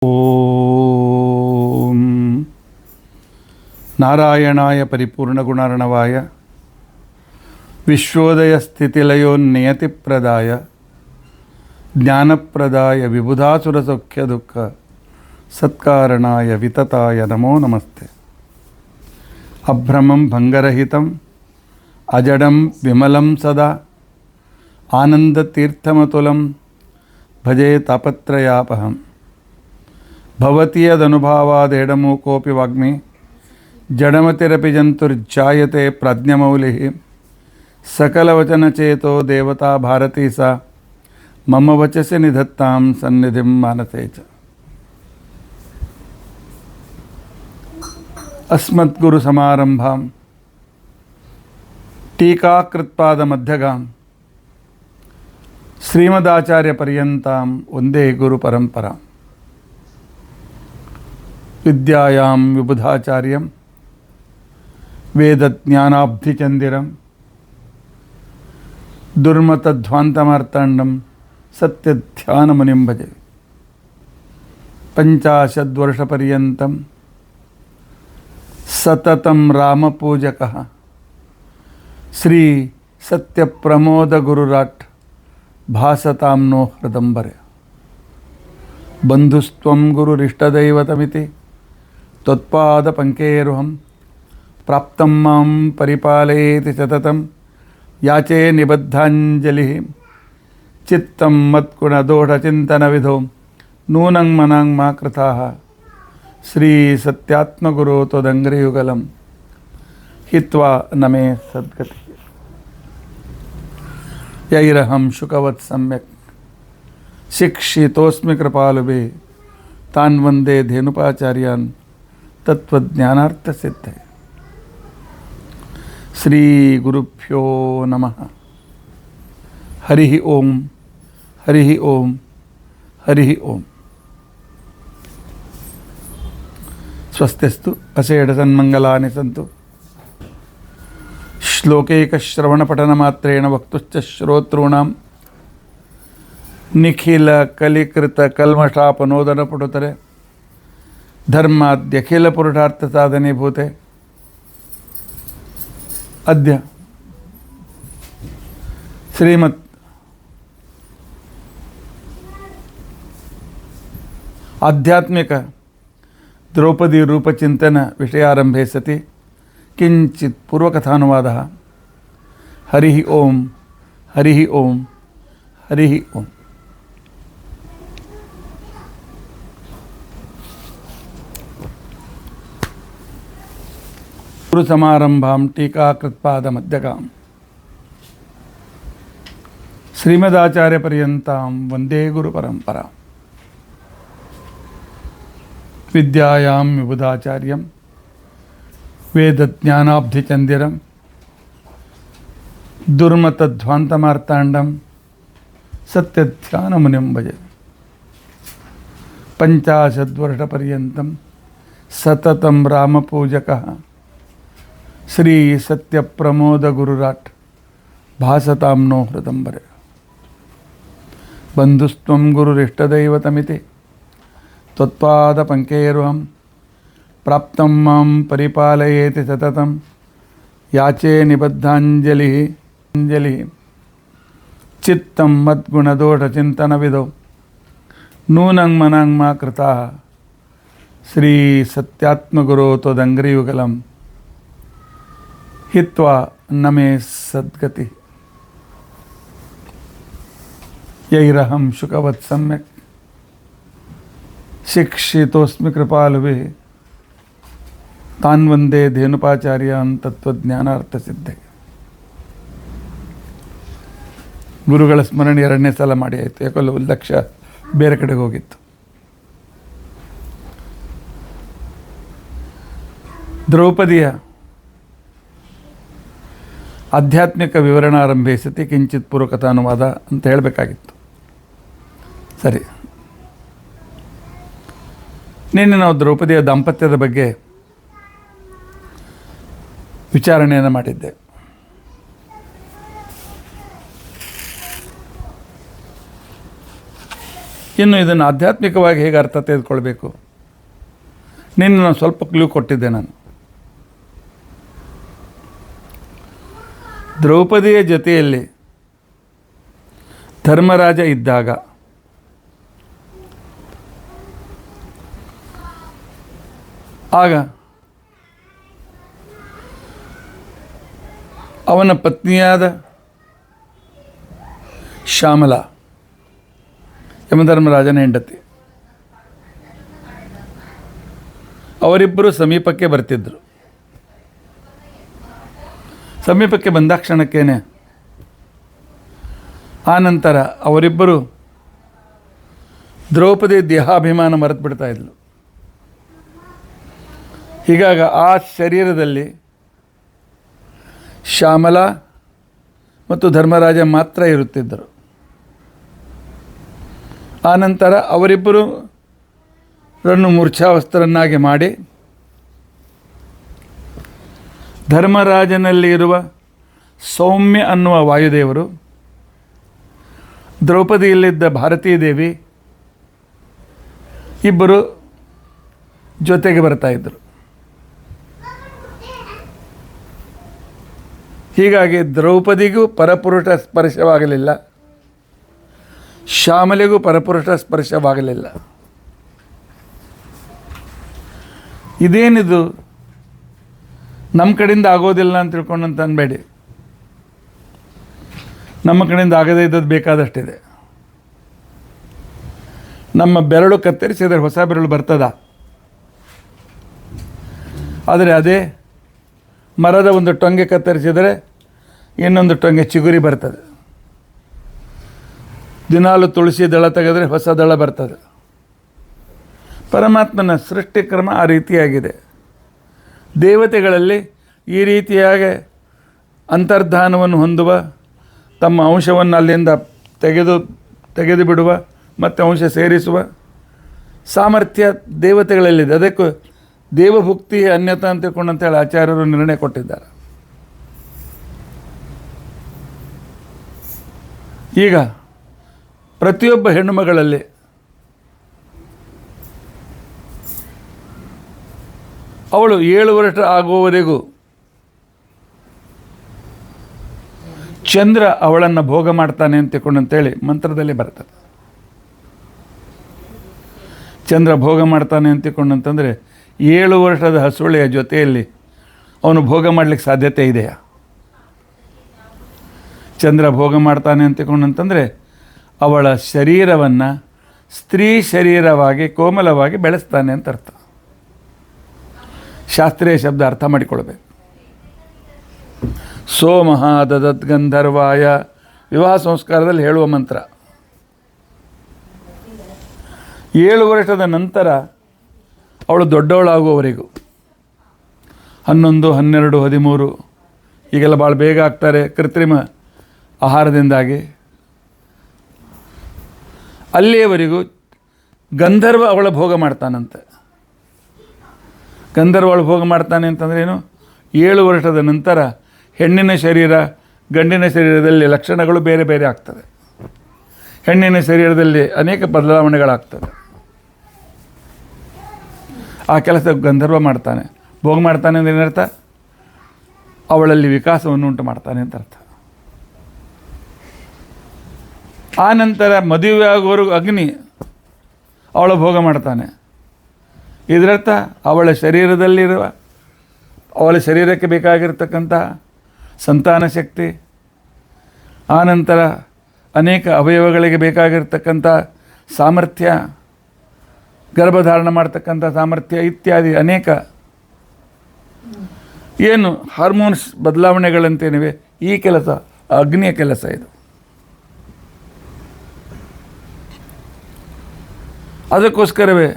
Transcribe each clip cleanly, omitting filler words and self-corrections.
ಓಂ ನಾರಾಯಣಾಯ ಪರಿಪೂರ್ಣಗುಣಾರ್ಣವಾಯ ವಿಶ್ವೋದಯಸ್ಥಿತಿಲಯೋನ್ನಿಯತಿಪ್ರದಾಯ ಜ್ಞಾನಪ್ರದಾಯ ವಿಬುಧಾಸುರಸೌಖ್ಯದುಃಖ ಸತ್ಕಾರಣಾಯ ವಿತತಾಯ ನಮೋ ನಮಸ್ತೆ. ಅಭ್ರಮಂ ಭಂಗರಹಿತಂ ಅಜಡಂ ವಿಮಲಂ ಸದಾ ಆನಂದತೀರ್ಥಮತುಲಂ ಭಜೆ ತಾಪತ್ರಯಾಪಹಂ. ಭವತಿ ಯದನುಭಾವಾದೇಡಮೂಕೋಪಿ ವಾಗ್ಮಿ ಜಡಮತಿರಪಿ ಜಂತುರ್ಜಾಯತೆ ಪ್ರಾಜ್ಞಮೌಲಿಃ. ಸಕಲವಚನಚೇತೋ ದೇವತಾ ಭಾರತೀ ಸಾ ಮಮ ವಚಸಿ ನಿಧತ್ತಾಂ ಸನ್ನಿಧಿಂ ಮಾನಸೇ ಚ. ಅಸ್ಮದ್ಗುರುಸಮಾರಂಭಾಂ ಟೀಕಾಕೃತ್ಪಾದಮಧ್ಯಗಾಂ ಶ್ರೀಮದಾಚಾರ್ಯಪರ್ಯಂತಾಂ ವಂದೇ ಗುರುಪರಂಪರಾಂ. ವಿದ್ಯಾಯಾಂ ವಿಬುಧಾಚಾರ್ಯಂ ವೇದಜ್ಞಾನಾಬ್ಧಿಚಂದಿರಂ ದುರ್ಮತಧ್ವಾಂತಮಾರ್ತಾಂಡಂ ಸತ್ಯಧ್ಯಾನಮುನಿಂ ಭಜೆ. ಪಂಚಾಶದ್ವರ್ಷಪರ್ಯಂತಂ ಸತತಂ ರಾಮಪೂಜಕಃ ಶ್ರೀ ಸತ್ಯಪ್ರಮೋದಗುರುರಾಟ್ ಭಾಸತಾಂ ನೋ ಹೃದಂಬರೆ. ಬಂಧುಸ್ತ್ವಂ ಗುರುರಿಷ್ಟದೈವತಮಿತಿ ತ್ವತ್ಪಾದಪಂಕೇರುಹಂ ಪ್ರಾಪ್ತಂ ಮಾಂ ಪರಿಪಾಲಯೇತಿ ಸತತಂ ಯಾಚೇ ನಿಬದ್ಧಾಂಜಲಿಃ. ಚಿತ್ತಂ ಮತ್ಗುಣದೋಷಚಿಂತನವಿಧೋ ನೂನಂ ಮನಾಂ ಮಾ ಕೃತಾಃ. ಶ್ರೀ ಸತ್ಯಾತ್ಮಗುರೋ ತ್ವದಂಘ್ರಿಯುಗಲಂ ಹಿತ್ವಾ ನಮೇ ಸದ್ಗತಿ. ಯೈರಹಂ ಶುಕವತ್ ಸಮ್ಯಕ್ ಶಿಕ್ಷಿತೋಸ್ಮಿ ಕೃಪಾಲುಭೇ ತಾನ್ ವಂದೇ ಧೇನುಪಾಚಾರ್ಯಾನ್ ತತ್ವಜ್ಞಾನಾರ್ಥಸಿದ್ಧೇ. ಶ್ರೀ ಗುರುಭ್ಯೋ ನಮಃ. ಹರಿ ಓಂ ಹರಿ ಓಂ ಹರಿ ಓಂ. ಸ್ವಸ್ತಿಸ್ತು ಅಸೇಢಸನ್ಮಂಗಲಾನಿ ಸಂತು. ಶ್ಲೋಕೈಕಶ್ರವಣಪಠನಮಾತ್ರೇಣ ವಕ್ತುಶ್ಚ ಶ್ರೋತॄಣಾಂ ನಿಖಿಲ ಕಲಿಕೃತ ಕಲ್ಮಷಾಪನೋದನ ಪುಟುತರೆ ಧರ್ಮಾದ್ಯಖಿಲ ಪುರುಷಾರ್ಥ ಸಾಧನೀಭೂತೆ. ಅದ್ಯ ಶ್ರೀಮತ್ ಆಧ್ಯಾತ್ಮಿಕ ದ್ರೌಪದಿ ರೂಪಚಿಂತನ ವಿಷಯಾರಂಭೆ ಸತಿ ಕಿಂಚಿತ್ ಪೂರ್ವಕಥಾನುವಾದಃ. ಹರಿ ಓಂ ಹರಿ ಓಂ ಹರಿ ಓಂ. ಗುರುಸಮಾರಂಭಾಂ ಟೀಕಾಕೃತ್ಪಾದಮಧ್ಯಗಾಂ ಶ್ರೀಮದಾಚಾರ್ಯಪರ್ಯಂತಾಂ ವಂದೇ ಗುರುಪರಂಪರಾಂ. ವಿದ್ಯಾಯಾಂ ವಿಬುಧಾಚಾರ್ಯಂ ವೇದಜ್ಞಾನಾಬ್ಧಿಚಂದಿರಂ ದುರ್ಮತಧ್ವಾಂತಮಾರ್ತಾಂಡಂ ಸತ್ಯಧ್ಯಾನಮುನಿಂ ಭಜೆ. ಪಂಚಾಶದ್ವರ್ಷಪರ್ಯಂತಂ ಸತತಂ ರಾಮಪೂಜಕಃ ಶ್ರೀ ಸತ್ಯಪ್ರಮೋದಗುರುರಾಟ್ ಭಾಸತಾಂ ನೋ ಹೃದಂಬರೆ. ಬಂಧುಸ್ತ್ವಂ ಗುರುರಿಷ್ಟದೈವತಮಿತಿ ತ್ವತ್ಪಾದಪಂಕೇರುಹಂ ಪ್ರಾಪ್ತಂ ಮಾಂ ಪರಿಪಾಲಯೇತಿ ಸತತಂ ಯಾಚೇ ನಿಬದ್ಧಾಂಜಲಿಃ. ಚಿತ್ತಂ ಮದ್ಗುಣದೋಷಚಿಂತನವಿಧೋ ನೂನಂ ಮನಾಂ ಮಾ ಕೃತಾಃ. ಶ್ರೀ ಸತ್ಯಾತ್ಮಗುರೋ ತ್ವದಂಘ್ರಿಯುಗಲಂ ಹಿತ್ವಾ ನಮೇ ಸದ್ಗತಿ. ಯೈರಹಂ ಶುಕವತ್ ಸಮ್ಯಕ್ ಶಿಕ್ಷಿತೋಸ್ಮಿ ಕೃಪಾಲುಭೇ ತಾನ್ ವಂದೇ ಧೇನುಪಾಚಾರ್ಯಾನ್ ತತ್ವಜ್ಞಾನಾರ್ಥಸಿದ್ಧೇ. ಗುರುಗಳ ಸ್ಮರಣೆ ಎರಡನೇ ಸಲ ಮಾಡಿ ಆಯಿತು. ಯಾಕಲ್ಲ ಲಕ್ಷ್ಯ ಬೇರೆ ಕಡೆಗೆ ಹೋಗಿತ್ತು. ದ್ರೌಪದಿಯ ಆಧ್ಯಾತ್ಮಿಕ ವಿವರಣಾರಂಭೆ ಸತಿ ಕಿಂಚಿತ್ ಪೂರ್ವಕಥಾನುವಾದ ಅಂತ ಹೇಳಬೇಕಾಗಿತ್ತು. ಸರಿ, ನಿನ್ನೆ ನಾವು ದ್ರೌಪದಿಯ ದಾಂಪತ್ಯದ ಬಗ್ಗೆ ವಿಚಾರಣೆಯನ್ನು ಮಾಡಿದ್ದೆ. ಇನ್ನು ಇದನ್ನು ಆಧ್ಯಾತ್ಮಿಕವಾಗಿ ಹೇಗೆ ಅರ್ಥ ತೆಗೆದುಕೊಳ್ಬೇಕು, ನಾನು ಸ್ವಲ್ಪ ಕ್ಲೂ ಕೊಟ್ಟಿದ್ದೆ. ನಾನು ದ್ರೌಪದಿಯ ಜೊತೆಯಲ್ಲಿ ಧರ್ಮರಾಜ ಇದ್ದಾಗ ಆಗ ಅವನ ಪತ್ನಿಯಾದ ಶ್ಯಾಮಲ ಯಮಧರ್ಮರಾಜನ ಹೆಂಡತಿ, ಅವರಿಬ್ಬರು ಸಮೀಪಕ್ಕೆ ಬರ್ತಿದ್ದರು. ಸಮೀಪಕ್ಕೆ ಬಂದ ಕ್ಷಣಕ್ಕೇನೆ ಆನಂತರ ಅವರಿಬ್ಬರು ದ್ರೌಪದಿ ದೇಹಾಭಿಮಾನ ಮರೆತು ಬಿಡ್ತಾ ಇದ್ಲು. ಹೀಗಾಗಿ ಆ ಶರೀರದಲ್ಲಿ ಶ್ಯಾಮಲ ಮತ್ತು ಧರ್ಮರಾಜ ಮಾತ್ರ ಇರುತ್ತಿದ್ದರು. ಆನಂತರ ಅವರಿಬ್ಬರನ್ನು ಮೂರ್ಛಾವಸ್ಥರನ್ನಾಗಿ ಮಾಡಿ ಧರ್ಮರಾಜನಲ್ಲಿ ಇರುವ ಸೌಮ್ಯ ಅನ್ನುವ ವಾಯುದೇವರು, ದ್ರೌಪದಿಯಲ್ಲಿದ್ದ ಭಾರತೀ ದೇವಿ ಇಬ್ಬರು ಜೊತೆಗೆ ಬರ್ತಾಯಿದ್ದರು. ಹೀಗಾಗಿ ದ್ರೌಪದಿಗೂ ಪರಪುರುಷ ಸ್ಪರ್ಶವಾಗಲಿಲ್ಲ, ಶ್ಯಾಮಲೆಗೂ ಪರಪುರುಷ ಸ್ಪರ್ಶವಾಗಲಿಲ್ಲ. ಇದೇನಿದು ನಮ್ಮ ಕಡೆಯಿಂದ ಆಗೋದಿಲ್ಲ ಅಂತ ತಿಳ್ಕೊಂಡಂತ ಅನ್ಬೇಡಿ. ನಮ್ಮ ಕಡೆಯಿಂದ ಆಗದೇ ಇದ್ದದ್ದು ಬೇಕಾದಷ್ಟಿದೆ. ನಮ್ಮ ಬೆರಳು ಕತ್ತರಿಸಿದರೆ ಹೊಸ ಬೆರಳು ಬರ್ತದ, ಆದರೆ ಅದೇ ಮರದ ಒಂದು ಟೊಂಗೆ ಕತ್ತರಿಸಿದರೆ ಇನ್ನೊಂದು ಟೊಂಗೆ ಚಿಗುರಿ ಬರ್ತದೆ. ದಿನಾಲು ತುಳಸಿ ದಳ ತೆಗೆದರೆ ಹೊಸ ದಳ ಬರ್ತದೆ. ಪರಮಾತ್ಮನ ಸೃಷ್ಟಿಕ್ರಮ ಆ ರೀತಿಯಾಗಿದೆ. ದೇವತೆಗಳಲ್ಲಿ ಈ ರೀತಿಯಾಗಿ ಅಂತರ್ಧಾನವನ್ನು ಹೊಂದುವ, ತಮ್ಮ ಅಂಶವನ್ನು ಅಲ್ಲಿಂದ ತೆಗೆದು ಬಿಡುವ ಮತ್ತು ಅಂಶ ಸೇರಿಸುವ ಸಾಮರ್ಥ್ಯ ದೇವತೆಗಳಲ್ಲಿದೆ. ಅದಕ್ಕೂ ದೇವಭುಕ್ತಿ ಅನ್ಯತಾ ಅಂತ ತಿಳ್ಕೊಂಡಂತೇಳಿ ಆಚಾರ್ಯರು ನಿರ್ಣಯ ಕೊಟ್ಟಿದ್ದಾರೆ. ಈಗ ಪ್ರತಿಯೊಬ್ಬ ಹೆಣ್ಣು ಮಗಳಲ್ಲಿ ಅವಳು 7 ವರ್ಷ ಆಗುವವರೆಗೂ ಚಂದ್ರ ಅವಳನ್ನು ಭೋಗ ಮಾಡ್ತಾನೆ ಅಂತ ತಿಳ್ಕೊಂಡಂತೇಳಿ ಮಂತ್ರದಲ್ಲಿ ಬರ್ತದೆ. ಚಂದ್ರ ಭೋಗ ಮಾಡ್ತಾನೆ ಅಂತ ತಿಳ್ಕೊಂಡಂತಂದರೆ 7 ವರ್ಷದ ಹಸುಳೆಯ ಜೊತೆಯಲ್ಲಿ ಅವನು ಭೋಗ ಮಾಡಲಿಕ್ಕೆ ಸಾಧ್ಯತೆ ಇದೆಯಾ? ಚಂದ್ರ ಭೋಗ ಮಾಡ್ತಾನೆ ಅಂತ ತಿಳ್ಕೊಂಡಂತಂದರೆ ಅವಳ ಶರೀರವನ್ನು ಸ್ತ್ರೀ ಶರೀರವಾಗಿ ಕೋಮಲವಾಗಿ ಬೆಳೆಸ್ತಾನೆ ಅಂತ ಅರ್ಥ. ಶಾಸ್ತ್ರೀಯ ಶಬ್ದ ಅರ್ಥ ಮಾಡಿಕೊಳ್ಬೇಕು. ಸೋಮಃ ದದತ್ ಗಂಧರ್ವಾಯ ವಿವಾಹ ಸಂಸ್ಕಾರದಲ್ಲಿ ಹೇಳುವ ಮಂತ್ರ. 7 ವರ್ಷದ ನಂತರ ಅವಳು ದೊಡ್ಡವಳಾಗುವವರೆಗೂ 11, 12, 13 ಈಗೆಲ್ಲ ಭಾಳ ಬೇಗ ಆಗ್ತಾರೆ ಕೃತ್ರಿಮ ಆಹಾರದಿಂದಾಗಿ. ಅಲ್ಲಿಯವರೆಗೂ ಗಂಧರ್ವ ಅವಳ ಭೋಗ ಮಾಡ್ತಾನಂತೆ. ಗಂಧರ್ವ ಅವಳು ಭೋಗ ಮಾಡ್ತಾನೆ ಅಂತಂದ್ರೇನು? 7 ವರ್ಷದ ನಂತರ ಹೆಣ್ಣಿನ ಶರೀರ ಗಂಡಿನ ಶರೀರದಲ್ಲಿ ಲಕ್ಷಣಗಳು ಬೇರೆ ಬೇರೆ ಆಗ್ತದೆ. ಹೆಣ್ಣಿನ ಶರೀರದಲ್ಲಿ ಅನೇಕ ಬದಲಾವಣೆಗಳಾಗ್ತವೆ. ಆ ಕೆಲಸ ಗಂಧರ್ವ ಮಾಡ್ತಾನೆ. ಭೋಗ ಮಾಡ್ತಾನೆ ಅಂದರೆ ಏನರ್ಥ? ಅವಳಲ್ಲಿ ವಿಕಾಸವನ್ನು ಉಂಟು ಮಾಡ್ತಾನೆ ಅಂತ ಅರ್ಥ. ಆ ನಂತರ ಮದುವೆ ಆಗುವವರೆಗೂ ಅಗ್ನಿ ಅವಳ ಭೋಗ ಮಾಡ್ತಾನೆ. ಇದರರ್ಥ ಅವಳ ಶರೀರದಲ್ಲಿರುವ, ಅವಳ ಶರೀರಕ್ಕೆ ಬೇಕಾಗಿರ್ತಕ್ಕಂಥ ಸಂತಾನ ಶಕ್ತಿ, ಆನಂತರ ಅನೇಕ ಅವಯವಗಳಿಗೆ ಬೇಕಾಗಿರ್ತಕ್ಕಂಥ ಸಾಮರ್ಥ್ಯ, ಗರ್ಭಧಾರಣ ಮಾಡ್ತಕ್ಕಂಥ ಸಾಮರ್ಥ್ಯ ಇತ್ಯಾದಿ ಅನೇಕ ಏನು ಹಾರ್ಮೋನ್ಸ್ ಬದಲಾವಣೆಗಳಂತೇನಿವೆ, ಈ ಕೆಲಸ ಅಗ್ನಿಯ ಕೆಲಸ ಇದು. ಅದಕ್ಕೋಸ್ಕರವೇ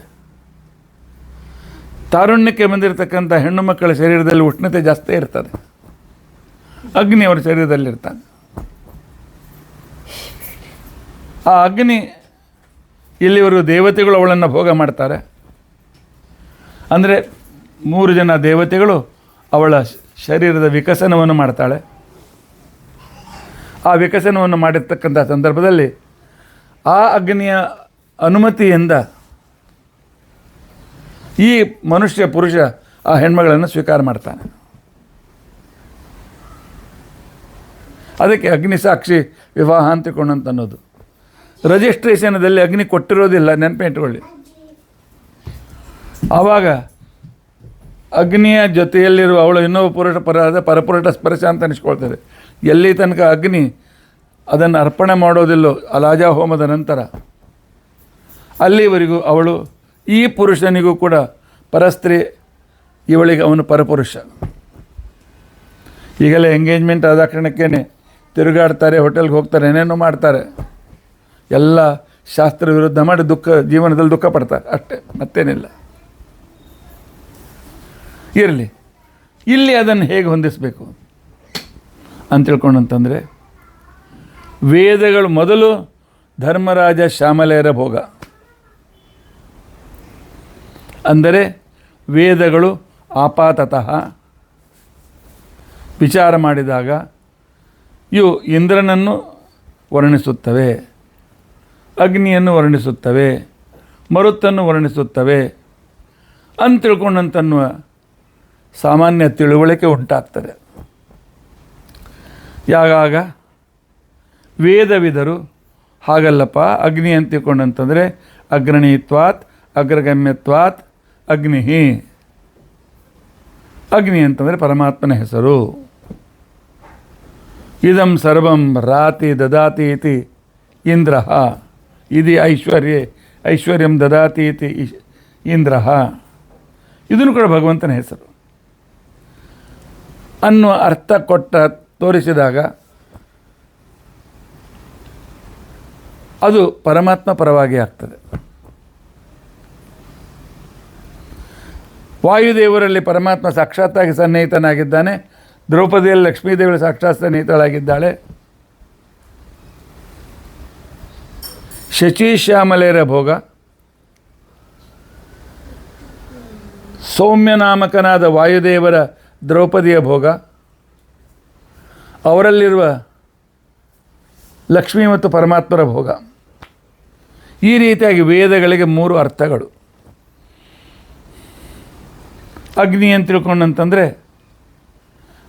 ತಾರುಣ್ಯಕ್ಕೆ ಬಂದಿರತಕ್ಕಂಥ ಹೆಣ್ಣು ಮಕ್ಕಳ ಶರೀರದಲ್ಲಿ ಉಷ್ಣತೆ ಜಾಸ್ತಿ ಇರ್ತದೆ. ಅಗ್ನಿ ಅವರ ಶರೀರದಲ್ಲಿರ್ತಾನೆ. ಆ ಅಗ್ನಿ ಇಲ್ಲಿವರೆಗೂ ದೇವತೆಗಳು ಅವಳನ್ನು ಭೋಗ ಮಾಡ್ತಾರೆ. ಅಂದರೆ 3 ಜನ ದೇವತೆಗಳು ಅವಳ ಶರೀರದ ವಿಕಸನವನ್ನು ಮಾಡ್ತಾಳೆ. ಆ ವಿಕಸನವನ್ನು ಮಾಡಿರ್ತಕ್ಕಂಥ ಸಂದರ್ಭದಲ್ಲಿ ಆ ಅಗ್ನಿಯ ಅನುಮತಿಯಿಂದ ಈ ಮನುಷ್ಯ ಪುರುಷ ಆ ಹೆಣ್ಮಗಳನ್ನು ಸ್ವೀಕಾರ ಮಾಡ್ತಾನೆ. ಅದಕ್ಕೆ ಅಗ್ನಿಸಾಕ್ಷಿ ವಿವಾಹ ಅಂತಿಕೊಂಡಂತ ಅನ್ನೋದು. ರಿಜಿಸ್ಟ್ರೇಷನದಲ್ಲಿ ಅಗ್ನಿ ಕೊಟ್ಟಿರೋದಿಲ್ಲ, ನೆನಪಿಟ್ಕೊಳ್ಳಿ. ಆವಾಗ ಅಗ್ನಿಯ ಜೊತೆಯಲ್ಲಿರುವ ಅವಳು ಇನ್ನೊಬ್ಬ ಪುರುಷ ಪರಪುರುಷ ಸ್ಪರ್ಶ ಅಂತ ಅನಿಸ್ಕೊಳ್ತಾರೆ. ಎಲ್ಲಿ ತನಕ ಅಗ್ನಿ ಅದನ್ನು ಅರ್ಪಣೆ ಮಾಡೋದಿಲ್ಲೋ ಅಲಾಜಾ ಹೋಮದ ನಂತರ, ಅಲ್ಲಿವರೆಗೂ ಅವಳು ಈ ಪುರುಷನಿಗೂ ಕೂಡ ಪರಸ್ತ್ರೀ, ಇವಳಿಗೆ ಅವನು ಪರಪುರುಷ. ಈಗಲೇ ಎಂಗೇಜ್ಮೆಂಟ್ ಆದ ಕ್ಷಣಕ್ಕೇ ತಿರುಗಾಡ್ತಾರೆ, ಹೋಟೆಲ್ಗೆ ಹೋಗ್ತಾರೆ, ಏನೇನೋ ಮಾಡ್ತಾರೆ, ಎಲ್ಲ ಶಾಸ್ತ್ರ ವಿರುದ್ಧ ಮಾಡಿ ಜೀವನದಲ್ಲಿ ದುಃಖ ಪಡ್ತಾರೆ ಅಷ್ಟೇ, ಮತ್ತೇನಿಲ್ಲ. ಇರಲಿ, ಇಲ್ಲಿ ಅದನ್ನು ಹೇಗೆ ಹೊಂದಿಸಬೇಕು ಅಂತ ತಿಳ್ಕೊಂಡಂತಂದರೆ, ವೇದಗಳು ಮೊದಲು ಧರ್ಮರಾಜ ಶ್ಯಾಮಲೆಯರ ಭೋಗ. ಅಂದರೆ ವೇದಗಳು ಆಪಾತತಃ ವಿಚಾರ ಮಾಡಿದಾಗ ಇವು ಇಂದ್ರನನ್ನು ವರ್ಣಿಸುತ್ತವೆ, ಅಗ್ನಿಯನ್ನು ವರ್ಣಿಸುತ್ತವೆ, ಮರುತ್ತನ್ನು ವರ್ಣಿಸುತ್ತವೆ ಅಂತ ತಿಳ್ಕೊಂಡಂತನ್ನುವ ಸಾಮಾನ್ಯ ತಿಳುವಳಿಕೆ ಉಂಟಾಗ್ತದೆ. ಯಾವಾಗ ವೇದವಿದರು ಹಾಗಲ್ಲಪ್ಪ, ಅಗ್ನಿ ಅಂತ ತಿಳ್ಕೊಂಡಂತಂದರೆ ಅಗ್ರಣೀತ್ವಾತ್ ಅಗ್ರಗಮ್ಯತ್ವಾತ್ ಅಗ್ನಿ. ಅಗ್ನಿ ಅಂತಂದರೆ ಪರಮಾತ್ಮನ ಹೆಸರು. ಇದಂ ಸರ್ವಂ ರಾತಿ ದದಾತಿ ಇತಿ ಇಂದ್ರ, ಇದು ಐಶ್ವರ್ಯಂ ದದಾತಿ ಇತಿ ಇಂದ್ರ, ಇದನ್ನು ಕೂಡ ಭಗವಂತನ ಹೆಸರು ಅನ್ನುವ ಅರ್ಥ ತೋರಿಸಿದಾಗ ಅದು ಪರಮಾತ್ಮ ಪರವಾಗಿ ಆಗ್ತದೆ. ವಾಯುದೇವರಲ್ಲಿ ಪರಮಾತ್ಮ ಸಾಕ್ಷಾತ್ತಾಗಿ ಸನ್ನಿಹಿತನಾಗಿದ್ದಾನೆ, ದ್ರೌಪದಿಯಲ್ಲಿ ಲಕ್ಷ್ಮೀದೇವಿಯಲ್ಲಿ ಸಾಕ್ಷಾತ್ ಸನ್ನಿಹಿತಳಾಗಿದ್ದಾಳೆ. ಶಚೀಶ್ಯಾಮಲೆಯರ ಭೋಗ, ಸೌಮ್ಯನಾಮಕನಾದ ವಾಯುದೇವರ ದ್ರೌಪದಿಯ ಭೋಗ, ಅವರಲ್ಲಿರುವ ಲಕ್ಷ್ಮೀ ಮತ್ತು ಪರಮಾತ್ಮರ ಭೋಗ. ಈ ರೀತಿಯಾಗಿ ವೇದಗಳಿಗೆ 3 ಅರ್ಥಗಳು. ಅಗ್ನಿ ಅಂತ ತಿಳ್ಕೊಂಡಂತಂದರೆ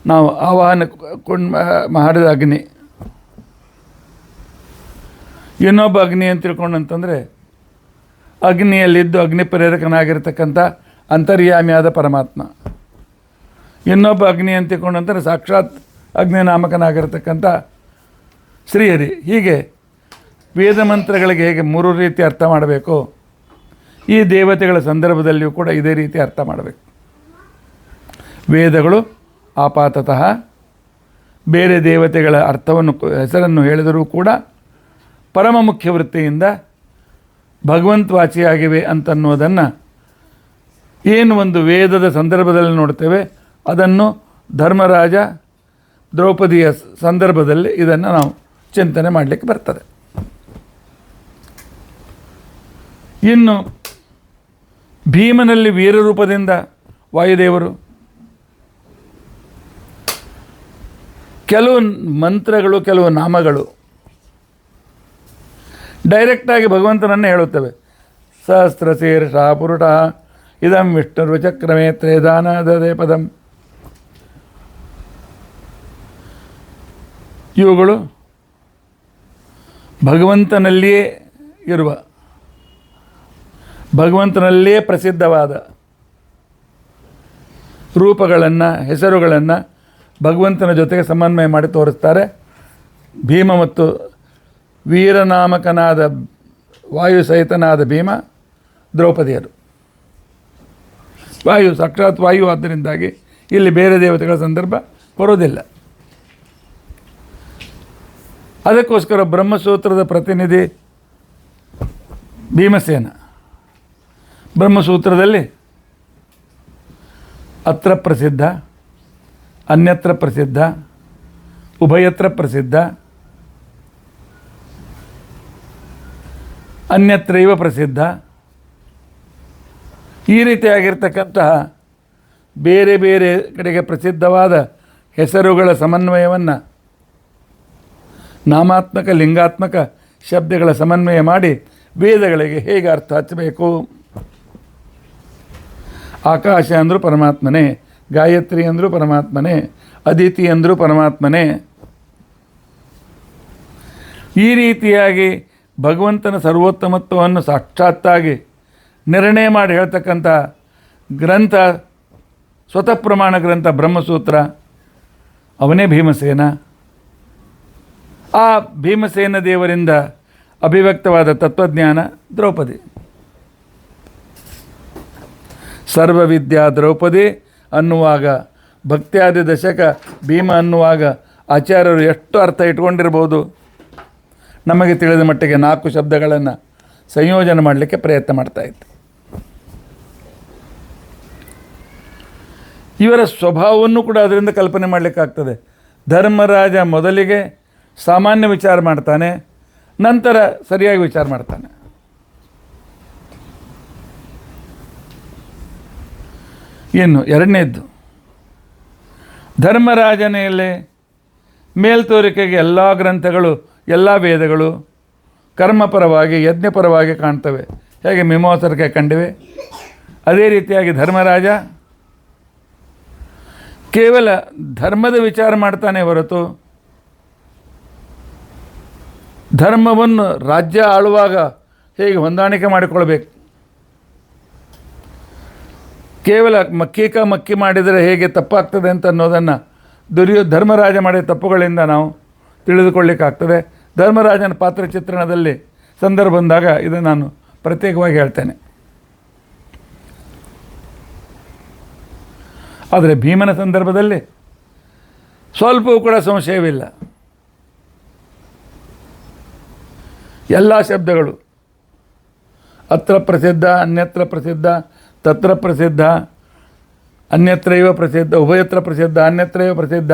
ನಾವು ಆವಾಹನ ಮಾಡಿದ ಅಗ್ನಿ. ಇನ್ನೊಬ್ಬ ಅಗ್ನಿ ಅಂತ ತಿಳ್ಕೊಂಡಂತಂದರೆ ಅಗ್ನಿಯಲ್ಲಿದ್ದು ಅಗ್ನಿ ಪ್ರೇರಕನಾಗಿರ್ತಕ್ಕಂಥ ಅಂತರ್ಯಾಮಿಯಾದ ಪರಮಾತ್ಮ. ಇನ್ನೊಬ್ಬ ಅಗ್ನಿ ಅಂತ ತಿಳ್ಕೊಂಡಂತಾರೆ ಸಾಕ್ಷಾತ್ ಅಗ್ನಿ ನಾಮಕನಾಗಿರ್ತಕ್ಕಂಥ ಶ್ರೀಹರಿ. ಹೀಗೆ ವೇದ ಮಂತ್ರಗಳಿಗೆ ಹೇಗೆ 3 ರೀತಿ ಅರ್ಥ ಮಾಡಬೇಕು, ಈ ದೇವತೆಗಳ ಸಂದರ್ಭದಲ್ಲಿಯೂ ಕೂಡ ಇದೇ ರೀತಿ ಅರ್ಥ ಮಾಡಬೇಕು. ವೇದಗಳು ಆಪಾತತಃ ಬೇರೆ ದೇವತೆಗಳ ಅರ್ಥವನ್ನು ಹೆಸರನ್ನು ಹೇಳಿದರೂ ಕೂಡ ಪರಮ ಮುಖ್ಯ ವೃತ್ತಿಯಿಂದ ಭಗವಂತವಾಚಿಯಾಗಿವೆ ಅಂತನ್ನುವುದನ್ನು ಏನು ಒಂದು ವೇದದ ಸಂದರ್ಭದಲ್ಲಿ ನೋಡ್ತೇವೆ, ಅದನ್ನು ಧರ್ಮರಾಜ ದ್ರೌಪದಿಯ ಸಂದರ್ಭದಲ್ಲಿ ಇದನ್ನು ನಾವು ಚಿಂತನೆ ಮಾಡಲಿಕ್ಕೆ ಬರ್ತದೆ. ಇನ್ನು ಭೀಮನಲ್ಲಿ ವೀರರೂಪದಿಂದ ವಾಯುದೇವರು ಕೆಲವು ಮಂತ್ರಗಳು, ಕೆಲವು ನಾಮಗಳು ಡೈರೆಕ್ಟಾಗಿ ಭಗವಂತನನ್ನೇ ಹೇಳುತ್ತವೆ. ಸಹಸ್ರಶೀರ್ಷ ಪುರುಷ ಇದಂ ವಿಷ್ಣುರ್ವಚಕ್ರಮೇ ತ್ರೇದಾನ ದದೇ ಪದಂ. ಇವುಗಳು ಭಗವಂತನಲ್ಲಿಯೇ ಇರುವ, ಭಗವಂತನಲ್ಲಿಯೇ ಪ್ರಸಿದ್ಧವಾದ ರೂಪಗಳನ್ನು, ಹೆಸರುಗಳನ್ನು ಭಗವಂತನ ಜೊತೆಗೆ ಸಮನ್ವಯ ಮಾಡಿ ತೋರಿಸ್ತಾರೆ. ಭೀಮ ಮತ್ತು ವೀರನಾಮಕನಾದ ವಾಯು ಸಹಿತನಾದ ಭೀಮ, ದ್ರೌಪದಿಯರು. ವಾಯು ಸಾಕ್ಷಾತ್ ವಾಯು, ಆದ್ದರಿಂದಾಗಿ ಇಲ್ಲಿ ಬೇರೆ ದೇವತೆಗಳ ಸಂದರ್ಭ ಬರೋದಿಲ್ಲ. ಅದಕ್ಕೋಸ್ಕರ ಬ್ರಹ್ಮಸೂತ್ರದ ಪ್ರತಿನಿಧಿ ಭೀಮಸೇನ. ಬ್ರಹ್ಮಸೂತ್ರದಲ್ಲಿ ಅತ್ರ ಪ್ರಸಿದ್ಧ, ಅನ್ಯತ್ರ ಪ್ರಸಿದ್ಧ, ಉಭಯತ್ರ ಪ್ರಸಿದ್ಧ, ಅನ್ಯತ್ರೈವ ಪ್ರಸಿದ್ಧ, ಈ ರೀತಿಯಾಗಿರ್ತಕ್ಕಂತಹ ಬೇರೆ ಬೇರೆ ಕಡೆಗೆ ಪ್ರಸಿದ್ಧವಾದ ಹೆಸರುಗಳ ಸಮನ್ವಯವನ್ನು, ನಾಮಾತ್ಮಕ ಲಿಂಗಾತ್ಮಕ ಶಬ್ದಗಳ ಸಮನ್ವಯ ಮಾಡಿ ವೇದಗಳಿಗೆ ಹೇಗೆ ಅರ್ಥ ಹಚ್ಚಬೇಕು. ಆಕಾಶ ಅಂದರೂ ಪರಮಾತ್ಮನೇ, ಗಾಯತ್ರಿ ಅಂದರೂ ಪರಮಾತ್ಮನೇ, ಅದಿತಿ ಅಂದರೂ ಪರಮಾತ್ಮನೇ. ಈ ರೀತಿಯಾಗಿ ಭಗವಂತನ ಸರ್ವೋತ್ತಮತ್ವವನ್ನು ಸಾಕ್ಷಾತ್ತಾಗಿ ನಿರ್ಣಯ ಮಾಡಿ ಹೇಳ್ತಕ್ಕಂಥ ಗ್ರಂಥ, ಸ್ವತಃ ಪ್ರಮಾಣ ಗ್ರಂಥ ಬ್ರಹ್ಮಸೂತ್ರ, ಅವನೇ ಭೀಮಸೇನ. ಆ ಭೀಮಸೇನ ದೇವರಿಂದ ಅಭಿವ್ಯಕ್ತವಾದ ತತ್ವಜ್ಞಾನ ದ್ರೌಪದಿ. ಸರ್ವವಿದ್ಯಾ ದ್ರೌಪದಿ ಅನ್ನುವಾಗ, ಭಕ್ತ್ಯಾದಿ ದಶಕ ಭೀಮ ಅನ್ನುವಾಗ ಆಚಾರ್ಯರು ಎಷ್ಟು ಅರ್ಥ ಇಟ್ಕೊಂಡಿರ್ಬೋದು. ನಮಗೆ ತಿಳಿದ ಮಟ್ಟಿಗೆ 4 ಶಬ್ದಗಳನ್ನು ಸಂಯೋಜನೆ ಮಾಡಲಿಕ್ಕೆ ಪ್ರಯತ್ನ ಮಾಡ್ತಾಯಿತ್ತು. ಇವರ ಸ್ವಭಾವವನ್ನು ಕೂಡ ಅದರಿಂದ ಕಲ್ಪನೆ ಮಾಡಲಿಕ್ಕಾಗ್ತದೆ. ಧರ್ಮರಾಜ ಮೊದಲಿಗೆ ಸಾಮಾನ್ಯ ವಿಚಾರ ಮಾಡ್ತಾನೆ, ನಂತರ ಸರಿಯಾಗಿ ವಿಚಾರ ಮಾಡ್ತಾನೆ. ಇನ್ನು ಎರಡನೇದ್ದು, ಧರ್ಮರಾಜನೆಯಲ್ಲಿ ಮೇಲ್ತೋರಿಕೆಗೆ ಎಲ್ಲ ಗ್ರಂಥಗಳು, ಎಲ್ಲ ವೇದಗಳು ಕರ್ಮಪರವಾಗಿ ಯಜ್ಞಪರವಾಗಿ ಕಾಣ್ತವೆ. ಹೇಗೆ ಮೀಮಾಂಸಕರಿಗೆ ಕಂಡಿವೆ, ಅದೇ ರೀತಿಯಾಗಿ ಧರ್ಮರಾಜ ಕೇವಲ ಧರ್ಮದ ವಿಚಾರ ಮಾಡ್ತಾನೆ ಹೊರತು ಧರ್ಮವನ್ನು ರಾಜ್ಯ ಆಳುವಾಗ ಹೇಗೆ ಹೊಂದಾಣಿಕೆ ಮಾಡಿಕೊಳ್ಬೇಕು, ಕೇವಲ ಮಕ್ಕಿ ಮಾಡಿದರೆ ಹೇಗೆ ತಪ್ಪಾಗ್ತದೆ ಅಂತ ಅನ್ನೋದನ್ನು ಧರ್ಮರಾಜ ಮಾಡಿದ ತಪ್ಪುಗಳಿಂದ ನಾವು ತಿಳಿದುಕೊಳ್ಳಿಕ್ಕಾಗ್ತದೆ. ಧರ್ಮರಾಜನ ಪಾತ್ರ ಚಿತ್ರಣದಲ್ಲಿ ಸಂದರ್ಭ ಬಂದಾಗ ಇದನ್ನು ನಾನು ಪ್ರತ್ಯೇಕವಾಗಿ ಹೇಳ್ತೇನೆ. ಆದರೆ ಭೀಮನ ಸಂದರ್ಭದಲ್ಲಿ ಸ್ವಲ್ಪವೂ ಕೂಡ ಸಂಶಯವಿಲ್ಲ. ಎಲ್ಲ ಶಬ್ದಗಳು ಅತ್ರ ಪ್ರಸಿದ್ಧ, ಅನ್ಯತ್ರ ಪ್ರಸಿದ್ಧ, ತತ್ರ ಪ್ರಸಿದ್ಧ, ಅನ್ಯತ್ರೈವ ಪ್ರಸಿದ್ಧ, ಉಭಯತ್ರ ಪ್ರಸಿದ್ಧ, ಅನ್ಯತ್ರೈವ ಪ್ರಸಿದ್ಧ,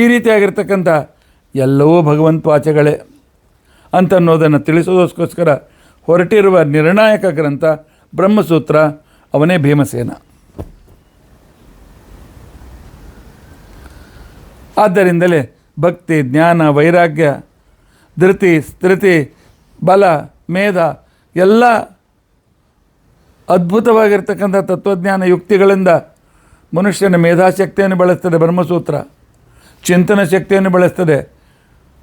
ಈ ರೀತಿಯಾಗಿರ್ತಕ್ಕಂಥ ಎಲ್ಲವೂ ಭಗವಂತವಾಚೆಗಳೇ ಅಂತನ್ನೋದನ್ನು ತಿಳಿಸೋದಕ್ಕೋಸ್ಕರ ಹೊರಟಿರುವ ನಿರ್ಣಾಯಕ ಗ್ರಂಥ ಬ್ರಹ್ಮಸೂತ್ರ, ಅವನೇ ಭೀಮಸೇನ. ಆದ್ದರಿಂದಲೇ ಭಕ್ತಿ, ಜ್ಞಾನ, ವೈರಾಗ್ಯ, ಧೃತಿ, ಸ್ಥಿತಿ, ಬಲ, ಮೇಧ ಎಲ್ಲ ಅದ್ಭುತವಾಗಿರ್ತಕ್ಕಂಥ ತತ್ವಜ್ಞಾನ ಯುಕ್ತಿಗಳಿಂದ ಮನುಷ್ಯನ ಮೇಧಾಶಕ್ತಿಯನ್ನು ಬೆಳೆಸ್ತದೆ ಬ್ರಹ್ಮಸೂತ್ರ, ಚಿಂತನ ಶಕ್ತಿಯನ್ನು ಬೆಳೆಸ್ತದೆ,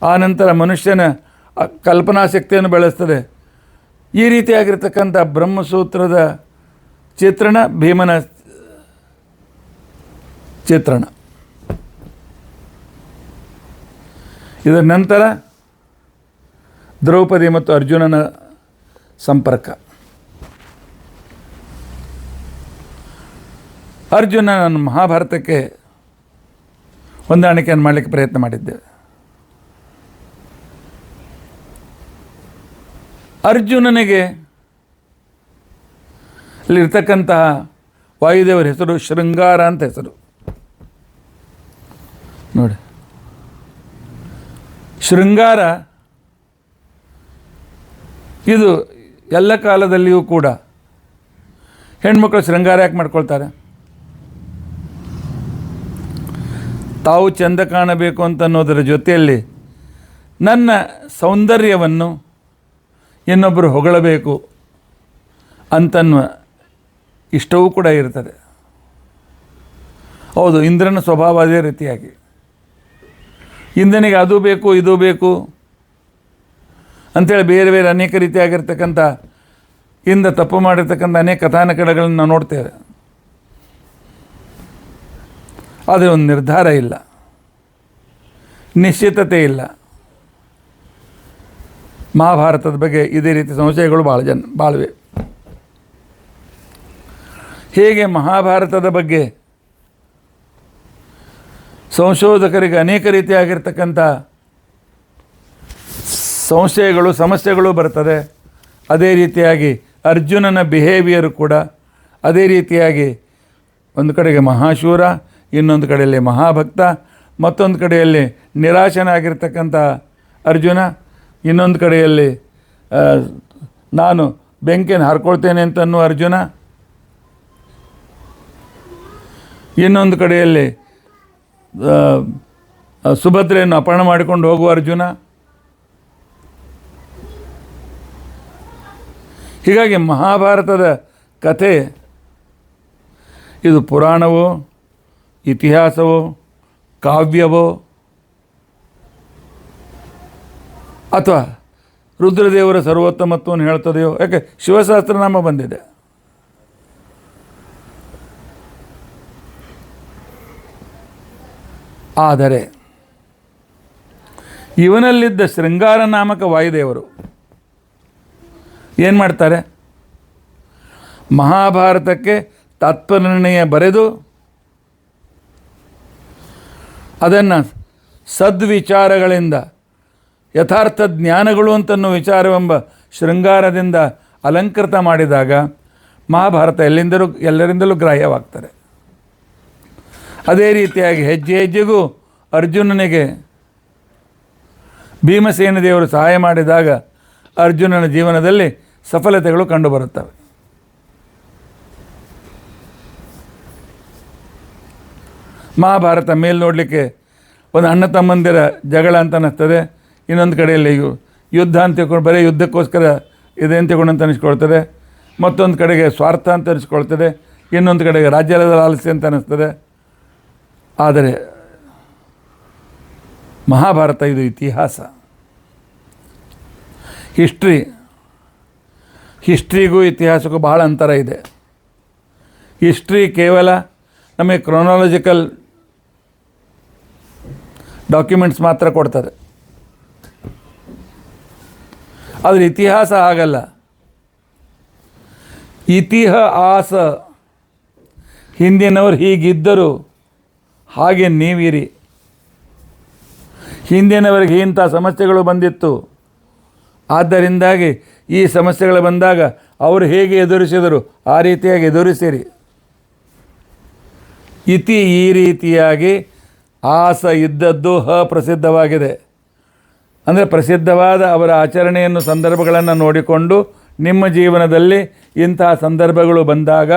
ಆನಂತರ ಮನುಷ್ಯನ ಕಲ್ಪನಾ ಶಕ್ತಿಯನ್ನು ಬೆಳೆಸ್ತದೆ. ಈ ರೀತಿಯಾಗಿರ್ತಕ್ಕಂಥ ಬ್ರಹ್ಮಸೂತ್ರದ ಚಿತ್ರಣ ಭೀಮನ ಚಿತ್ರಣ. ಇದರ ನಂತರ ದ್ರೌಪದಿ ಮತ್ತು ಅರ್ಜುನನ ಸಂಪರ್ಕ. ಅರ್ಜುನ ನಾನು ಮಹಾಭಾರತಕ್ಕೆ ಹೊಂದಾಣಿಕೆಯನ್ನು ಮಾಡಲಿಕ್ಕೆ ಪ್ರಯತ್ನ ಮಾಡಿದ್ದೇವೆ. ಅರ್ಜುನನಿಗೆ ಅಲ್ಲಿರ್ತಕ್ಕಂತಹ ವಾಯುದೇವರ ಹೆಸರು ಶೃಂಗಾರ ಅಂತ ಹೆಸರು. ನೋಡಿ, ಶೃಂಗಾರ ಇದು ಎಲ್ಲ ಕಾಲದಲ್ಲಿಯೂ ಕೂಡ ಹೆಣ್ಮಕ್ಳು ಶೃಂಗಾರ ಯಾಕೆ ಮಾಡ್ಕೊಳ್ತಾರೆ? ತಾವು ಚೆಂದ ಕಾಣಬೇಕು ಅಂತ ಅನ್ನೋದರ ಜೊತೆಯಲ್ಲಿ ನನ್ನ ಸೌಂದರ್ಯವನ್ನು ಇನ್ನೊಬ್ಬರು ಹೊಗಳಬೇಕು ಅಂತನ್ನುವ ಇಷ್ಟವೂ ಕೂಡ ಇರ್ತದೆ. ಹೌದು, ಇಂದ್ರನ ಸ್ವಭಾವ ಅದೇ ರೀತಿಯಾಗಿ. ಇಂದ್ರನಿಗೆ ಅದು ಬೇಕು ಇದು ಬೇಕು ಅಂಥೇಳಿ ಬೇರೆ ಬೇರೆ ಅನೇಕ ರೀತಿಯಾಗಿರ್ತಕ್ಕಂಥ ಇಂದ ತಪ್ಪು ಮಾಡಿರ್ತಕ್ಕಂಥ ಅನೇಕ ಕಥಾನಕಗಳನ್ನು ನಾವು ನೋಡ್ತೇವೆ. ಆದರೆ ಒಂದು ನಿರ್ಧಾರ ಇಲ್ಲ, ನಿಶ್ಚಿತತೆ ಇಲ್ಲ. ಮಹಾಭಾರತದ ಬಗ್ಗೆ ಇದೇ ರೀತಿ ಸಂಶಯಗಳು ಭಾಳವೆ. ಹೇಗೆ ಮಹಾಭಾರತದ ಬಗ್ಗೆ ಸಂಶೋಧಕರಿಗೆ ಅನೇಕ ರೀತಿಯಾಗಿರ್ತಕ್ಕಂಥ ಸಂಶಯಗಳು ಸಮಸ್ಯೆಗಳು ಬರ್ತದೆ, ಅದೇ ರೀತಿಯಾಗಿ ಅರ್ಜುನನ ಬಿಹೇವಿಯರು ಕೂಡ ಅದೇ ರೀತಿಯಾಗಿ ಒಂದು ಕಡೆಗೆ ಮಹಾಶೂರ, ಇನ್ನೊಂದು ಕಡೆಯಲ್ಲಿ ಮಹಾಭಕ್ತ, ಮತ್ತೊಂದು ಕಡೆಯಲ್ಲಿ ನಿರಾಶನಾಗಿರ್ತಕ್ಕಂಥ ಅರ್ಜುನ, ಇನ್ನೊಂದು ಕಡೆಯಲ್ಲಿ ನಾನು ಬೆಂಕಿಯನ್ನು ಹರ್ಕೊಳ್ತೇನೆ ಅಂತನ್ನೋ ಅರ್ಜುನ, ಇನ್ನೊಂದು ಕಡೆಯಲ್ಲಿ ಸುಭದ್ರೆಯನ್ನು ಅಪಹರಣ ಮಾಡಿಕೊಂಡು ಹೋಗುವ ಅರ್ಜುನ. ಹೀಗಾಗಿ ಮಹಾಭಾರತದ ಕಥೆ ಇದು ಪುರಾಣವೋ ಇತಿಹಾಸವೋ ಕಾವ್ಯವೋ ಅಥವಾ ರುದ್ರದೇವರ ಸರ್ವೋತ್ತಮತ್ವವನ್ನು ಹೇಳ್ತದೆಯೋ, ಯಾಕೆ ಶಿವಸಹಸ್ರನಾಮ ಬಂದಿದೆ. ಆದರೆ ಇವನಲ್ಲಿದ್ದ ಶೃಂಗಾರ ನಾಮಕ ವಾಯುದೇವರು ಏನು ಮಾಡ್ತಾರೆ, ಮಹಾಭಾರತಕ್ಕೆ ತಾತ್ಪರ್ಯನಿರ್ಣಯ ಬರೆದು ಅದನ್ನು ಸದ್ವಿಚಾರಗಳಿಂದ ಯಥಾರ್ಥ ಜ್ಞಾನಗಳು ಅಂತನ್ನೋ ವಿಚಾರವೆಂಬ ಶೃಂಗಾರದಿಂದ ಅಲಂಕೃತ ಮಾಡಿದಾಗ ಮಹಾಭಾರತ ಎಲ್ಲರಿಂದಲೂ ಗ್ರಾಹ್ಯವಾಗ್ತಾರೆ. ಅದೇ ರೀತಿಯಾಗಿ ಹೆಜ್ಜೆ ಹೆಜ್ಜೆಗೂ ಅರ್ಜುನನಿಗೆ ಭೀಮಸೇನ ದೇವರು ಸಹಾಯ ಮಾಡಿದಾಗ ಅರ್ಜುನನ ಜೀವನದಲ್ಲಿ ಸಫಲತೆಗಳು ಕಂಡುಬರುತ್ತವೆ. ಮಹಾಭಾರತ ಮೇಲೆ ನೋಡಲಿಕ್ಕೆ ಒಂದು ಅಣ್ಣ ತಮ್ಮಂದಿರ ಜಗಳ ಅಂತ ಅನ್ನಿಸ್ತದೆ, ಇನ್ನೊಂದು ಕಡೆಯಲ್ಲಿ ಯುದ್ಧ ಅಂತ ತಿಳ್ಕೊಂಡು ಬರೀ ಯುದ್ಧಕ್ಕೋಸ್ಕರ ಇದೆ ಅಂತ ತಿಳ್ಕೊಂಡು ಅಂತ ಅನಿಸ್ಕೊಳ್ತದೆ, ಮತ್ತೊಂದು ಕಡೆಗೆ ಸ್ವಾರ್ಥ ಅಂತ ಅನಿಸ್ಕೊಳ್ತದೆ, ಇನ್ನೊಂದು ಕಡೆಗೆ ರಾಜ್ಯದ ಆಲಸ್ಯ ಅಂತ ಅನ್ನಿಸ್ತದೆ. ಆದರೆ ಮಹಾಭಾರತ ಇದು ಇತಿಹಾಸ, ಹಿಸ್ಟ್ರಿಗೂ ಇತಿಹಾಸಕ್ಕೂ ಬಹಳ ಅಂತರ ಇದೆ. ಹಿಸ್ಟ್ರಿ ಕೇವಲ ನಮಗೆ ಕ್ರೊನಾಲಜಿಕಲ್ ಡಾಕ್ಯುಮೆಂಟ್ಸ್ ಮಾತ್ರ ಕೊಡ್ತದೆ, ಆದರೆ ಇತಿಹಾಸ ಆಗಲ್ಲ. ಇತಿಹಾಸ ಹಿಂದಿನವರು ಹೀಗಿದ್ದರು, ಹಾಗೆ ನೀವಿರಿ, ಹಿಂದಿನವರಿಗೆ ಇಂಥ ಸಮಸ್ಯೆಗಳು ಬಂದಿತ್ತು, ಆದ್ದರಿಂದಾಗಿ ಈ ಸಮಸ್ಯೆಗಳು ಬಂದಾಗ ಅವರು ಹೇಗೆ ಎದುರಿಸಿದರು ಆ ರೀತಿಯಾಗಿ ಎದುರಿಸಿರಿ. ಈ ರೀತಿಯಾಗಿ ಆಸ ಇದ್ದದ್ದು ಅಪ್ರಸಿದ್ಧವಾಗಿದೆ. ಅಂದರೆ ಪ್ರಸಿದ್ಧವಾದ ಅವರ ಆಚರಣೆಯನ್ನು ಸಂದರ್ಭಗಳನ್ನು ನೋಡಿಕೊಂಡು ನಿಮ್ಮ ಜೀವನದಲ್ಲಿ ಇಂತಹ ಸಂದರ್ಭಗಳು ಬಂದಾಗ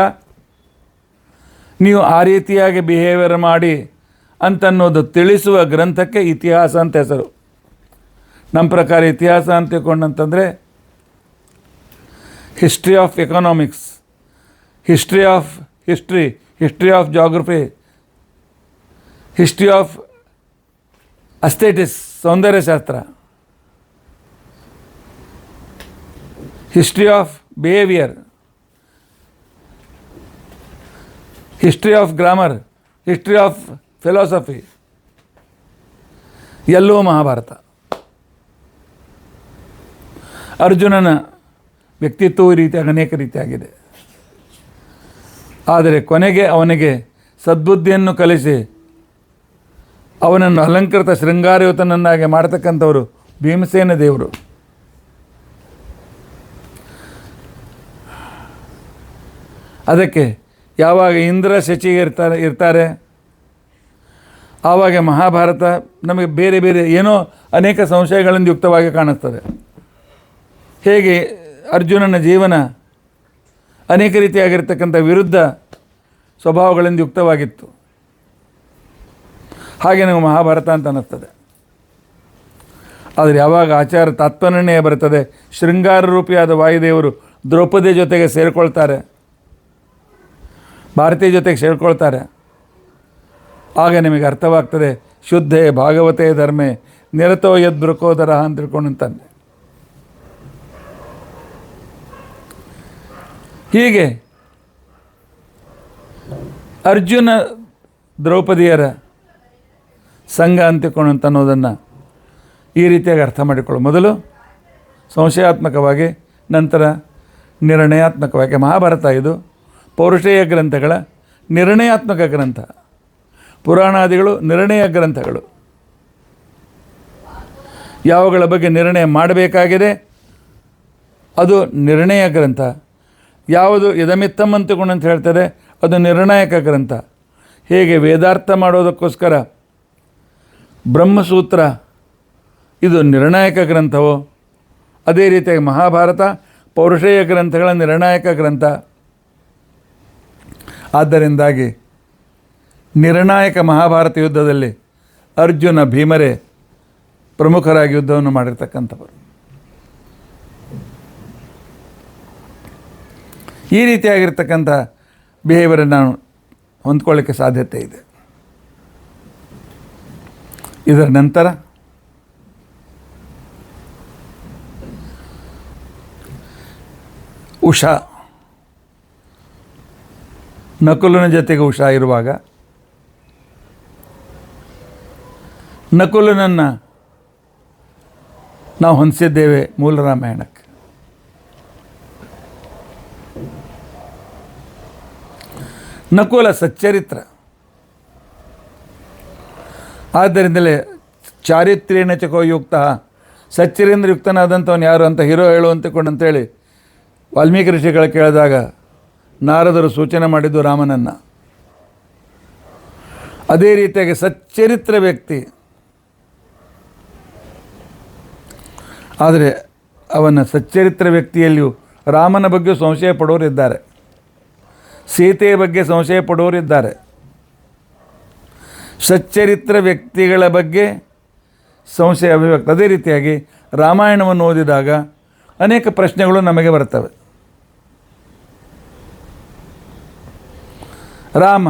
ನೀವು ಆ ರೀತಿಯಾಗಿ ಬಿಹೇವಿಯರ್ ಮಾಡಿ ಅಂತನ್ನೋದು ತಿಳಿಸುವ ಗ್ರಂಥಕ್ಕೆ ಇತಿಹಾಸ ಅಂತ ಹೆಸರು. ನಮ್ಮ ಪ್ರಕಾರ ಇತಿಹಾಸ ಅಂತ ತಿಳ್ಕೊಂಡಂತಂದರೆ history of economics, history of history of geography, history of aesthetics ಸೌಂದರ್ಯಶಾಸ್ತ್ರ, history of behaviour, history of grammar, history of philosophy, ಎಲ್ಲವೂ ಮಹಾಭಾರತ. ಅರ್ಜುನನ ವ್ಯಕ್ತಿತ್ವವು ಈ ರೀತಿಯಾಗಿ ಅನೇಕ ರೀತಿಯಾಗಿದೆ. ಆದರೆ ಕೊನೆಗೆ ಅವನಿಗೆ ಸದ್ಬುದ್ಧಿಯನ್ನು ಕಲಿಸಿ ಅವನನ್ನು ಅಲಂಕೃತ ಶೃಂಗಾರಯುತನನ್ನಾಗಿ ಮಾಡ್ತಕ್ಕಂಥವರು ಭೀಮಸೇನ ದೇವರು. ಅದಕ್ಕೆ ಯಾವಾಗ ಇಂದ್ರ ಶಚಿ ಇರ್ತಾರೆ ಆವಾಗ ಮಹಾಭಾರತ ನಮಗೆ ಬೇರೆ ಬೇರೆ ಏನೋ ಅನೇಕ ಸಂಶಯಗಳಿಂದ ಯುಕ್ತವಾಗಿ ಕಾಣಿಸ್ತದೆ. ಹೇಗೆ ಅರ್ಜುನನ ಜೀವನ ಅನೇಕ ರೀತಿಯಾಗಿರ್ತಕ್ಕಂಥ ವಿರುದ್ಧ ಸ್ವಭಾವಗಳಿಂದ ಯುಕ್ತವಾಗಿತ್ತು, ಹಾಗೆ ನಮಗೆ ಮಹಾಭಾರತ ಅಂತ ಅನ್ನಿಸ್ತದೆ. ಆದರೆ ಯಾವಾಗ ಆಚಾರ ತಾತ್ಪರ್ಯನಿರ್ಣಯ ಬರ್ತದೆ, ಶೃಂಗಾರ ರೂಪಿಯಾದ ವಾಯುದೇವರು ದ್ರೌಪದಿ ಜೊತೆಗೆ ಸೇರಿಕೊಳ್ತಾರೆ, ಭಾರತೀಯ ಜೊತೆಗೆ ಸೇರಿಕೊಳ್ತಾರೆ, ಆಗ ನಿಮಗೆ ಅರ್ಥವಾಗ್ತದೆ ಶುದ್ಧೇ ಭಾಗವತೆ ಧರ್ಮೇ ನಿರತೋ ಯದ್ಬೃಕೋದರ ಅಂತ ತಿಳ್ಕೊಂಡಂತಾನೆ. ಹೀಗೆ ಅರ್ಜುನ ದ್ರೌಪದಿಯರ ಸಂಘ ಅಂತಿಕೊಂಡಂತ ಅನ್ನೋದನ್ನು ಈ ರೀತಿಯಾಗಿ ಅರ್ಥ ಮಾಡಿಕೊಳ್ಳು. ಮೊದಲು ಸಂಶಯಾತ್ಮಕವಾಗಿ, ನಂತರ ನಿರ್ಣಯಾತ್ಮಕವಾಗಿ. ಮಹಾಭಾರತ ಇದು ಪೌರುಷೇಯ ಗ್ರಂಥಗಳ ನಿರ್ಣಯಾತ್ಮಕ ಗ್ರಂಥ, ಪುರಾಣಾದಿಗಳು ನಿರ್ಣಯ ಗ್ರಂಥಗಳು. ಯಾವುಗಳ ಬಗ್ಗೆ ನಿರ್ಣಯ ಮಾಡಬೇಕಾಗಿದೆ ಅದು ನಿರ್ಣಯ ಗ್ರಂಥ, ಯಾವುದು ಇದಮಿತ್ತಮ್ ಅಂತಕೊಂಡು ಅಂತ ಹೇಳ್ತಾರೆ ಅದು ನಿರ್ಣಾಯಕ ಗ್ರಂಥ. ಹೇಗೆ ವೇದಾರ್ಥ ಮಾಡೋದಕ್ಕೋಸ್ಕರ ಬ್ರಹ್ಮಸೂತ್ರ ಇದು ನಿರ್ಣಾಯಕ ಗ್ರಂಥವೋ, ಅದೇ ರೀತಿಯಾಗಿ ಮಹಾಭಾರತ ಪೌರುಷೇಯ ಗ್ರಂಥಗಳ ನಿರ್ಣಾಯಕ ಗ್ರಂಥ. ಆದ್ದರಿಂದಾಗಿ ನಿರ್ಣಾಯಕ ಮಹಾಭಾರತ ಯುದ್ಧದಲ್ಲಿ ಅರ್ಜುನ ಭೀಮರೇ ಪ್ರಮುಖರಾಗಿ ಯುದ್ಧವನ್ನು ಮಾಡಿರ್ತಕ್ಕಂಥವರು. ಈ ರೀತಿಯಾಗಿರ್ತಕ್ಕಂಥ ಬಿಹೇವಿಯರನ್ನು ನಾನು ಹೊಂದ್ಕೊಳ್ಳಿಕ್ಕೆ ಸಾಧ್ಯತೆ ಇದೆ. ಇದರ ನಂತರ ಉಷಾ, ನಕುಲನ ಜೊತೆಗೆ ಉಷಾ ಇರುವಾಗ ನಕುಲನನ್ನು ನಾವು ಹೊಂದಿಸಿದ್ದೇವೆ ಮೂಲ ರಾಮಾಯಣಕ್ಕೆ. ನಕುಲ ಸಚ್ಚರಿತ್ರ, ಆದ್ದರಿಂದಲೇ ಚಾರಿತ್ರ್ಯೇಣ ಚಕೋ ಯುಕ್ತ, ಸಚ್ಚರೇಂದ್ರ ಯುಕ್ತನಾದಂಥವನು ಯಾರು ಅಂತ ಹೀರೋ ಹೇಳುವಂತಕೊಂಡಂತೇಳಿ ವಾಲ್ಮೀಕಿ ಋಷಿಗಳು ಕೇಳಿದಾಗ ನಾರದರು ಸೂಚನೆ ಮಾಡಿದ್ದು ರಾಮನನ್ನು. ಅದೇ ರೀತಿಯಾಗಿ ಸಚ್ಚರಿತ್ರ ವ್ಯಕ್ತಿ, ಆದರೆ ಅವನ ಸಚ್ಚರಿತ್ರ ವ್ಯಕ್ತಿಯಲ್ಲಿಯೂ ರಾಮನ ಬಗ್ಗೆ ಸಂಶಯ ಪಡೋರಿದ್ದಾರೆ, ಸೀತೆಯ ಬಗ್ಗೆ ಸಂಶಯ ಪಡೋರಿದ್ದಾರೆ. ಸಚ್ಚರಿತ್ರ ವ್ಯಕ್ತಿಗಳ ಬಗ್ಗೆ ಸಂಶಯ ಅಭಿವ್ಯಕ್ತ. ಅದೇ ರೀತಿಯಾಗಿ ರಾಮಾಯಣವನ್ನು ಓದಿದಾಗ ಅನೇಕ ಪ್ರಶ್ನೆಗಳು ನಮಗೆ ಬರ್ತವೆ. ರಾಮ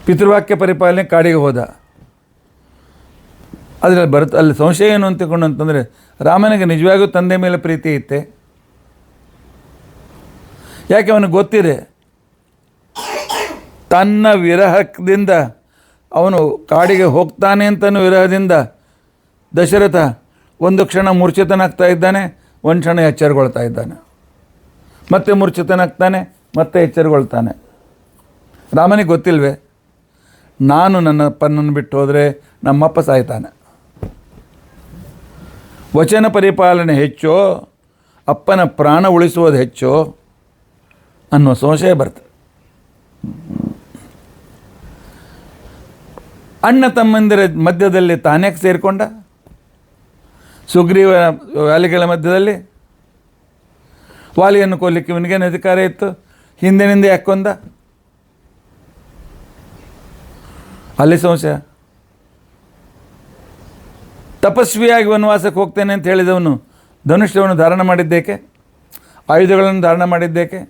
ಪಿತೃವಾಕ್ಯ ಪರಿಪಾಲನೆ ಕಾಡಿಗೆ ಹೋದ, ಅದರಲ್ಲಿ ಅಲ್ಲಿ ಸಂಶಯ ಏನು ಅಂತಕೊಂಡು ಅಂತಂದರೆ, ರಾಮನಿಗೆ ನಿಜವಾಗಿಯೂ ತಂದೆ ಮೇಲೆ ಪ್ರೀತಿ ಇತ್ತೆ? ಯಾಕೆ ಅವನಿಗೆ ಗೊತ್ತಿದೆ ತನ್ನ ವಿರಹದಿಂದ ಅವನು ಕಾಡಿಗೆ ಹೋಗ್ತಾನೆ ಅಂತನೂ ವಿರಹದಿಂದ ದಶರಥ ಒಂದು ಕ್ಷಣ ಮೂರ್ಛಿತನಾಗ್ತಾ ಇದ್ದಾನೆ, ಒಂದು ಕ್ಷಣ ಎಚ್ಚರಗೊಳ್ತಾ ಇದ್ದಾನೆ, ಮತ್ತೆ ಮೂರ್ಛಿತನಾಗ್ತಾನೆ, ಮತ್ತೆ ಎಚ್ಚರಗೊಳ್ತಾನೆ. ರಾಮನಿಗೆ ಗೊತ್ತಿಲ್ವೇ ನಾನು ನನ್ನ ಅಪ್ಪನನ್ನು ಬಿಟ್ಟು ಹೋದರೆ ನಮ್ಮಪ್ಪ ಸಾಯ್ತಾನೆ, ವಚನ ಪರಿಪಾಲನೆ ಹೆಚ್ಚೋ ಅಪ್ಪನ ಪ್ರಾಣ ಉಳಿಸುವುದು ಹೆಚ್ಚೋ ಅನ್ನೋ ಸಂಶಯ ಬರ್ತದೆ. ಅಣ್ಣ ತಮ್ಮಂದಿರ ಮಧ್ಯದಲ್ಲಿ ತಾನೇಕೆ ಸೇರಿಕೊಂಡ? ಸುಗ್ರೀವ ವಾಲಿಗಳ ಮಧ್ಯದಲ್ಲಿ ವಾಲಿಯನ್ನು ಕೊಲ್ಲಿಕ್ಕೆ ಇವನಿಗೇನು ಅಧಿಕಾರ ಇತ್ತು? ಹಿಂದಿನಿಂದ ಯಾಕೆ ಕೊಂದ? ಅಲ್ಲಿ ಸಂಶಯ. ತಪಸ್ವಿಯಾಗಿ ವನವಾಸಕ್ಕೆ ಹೋಗ್ತೇನೆ ಅಂತ ಹೇಳಿದವನು ಧನುಷ್ಯವನ್ನು ಧಾರಣ ಮಾಡಿದ್ದೇಕೆ? ಆಯುಧಗಳನ್ನು ಧಾರಣ ಮಾಡಿದ್ದೇಕೆ?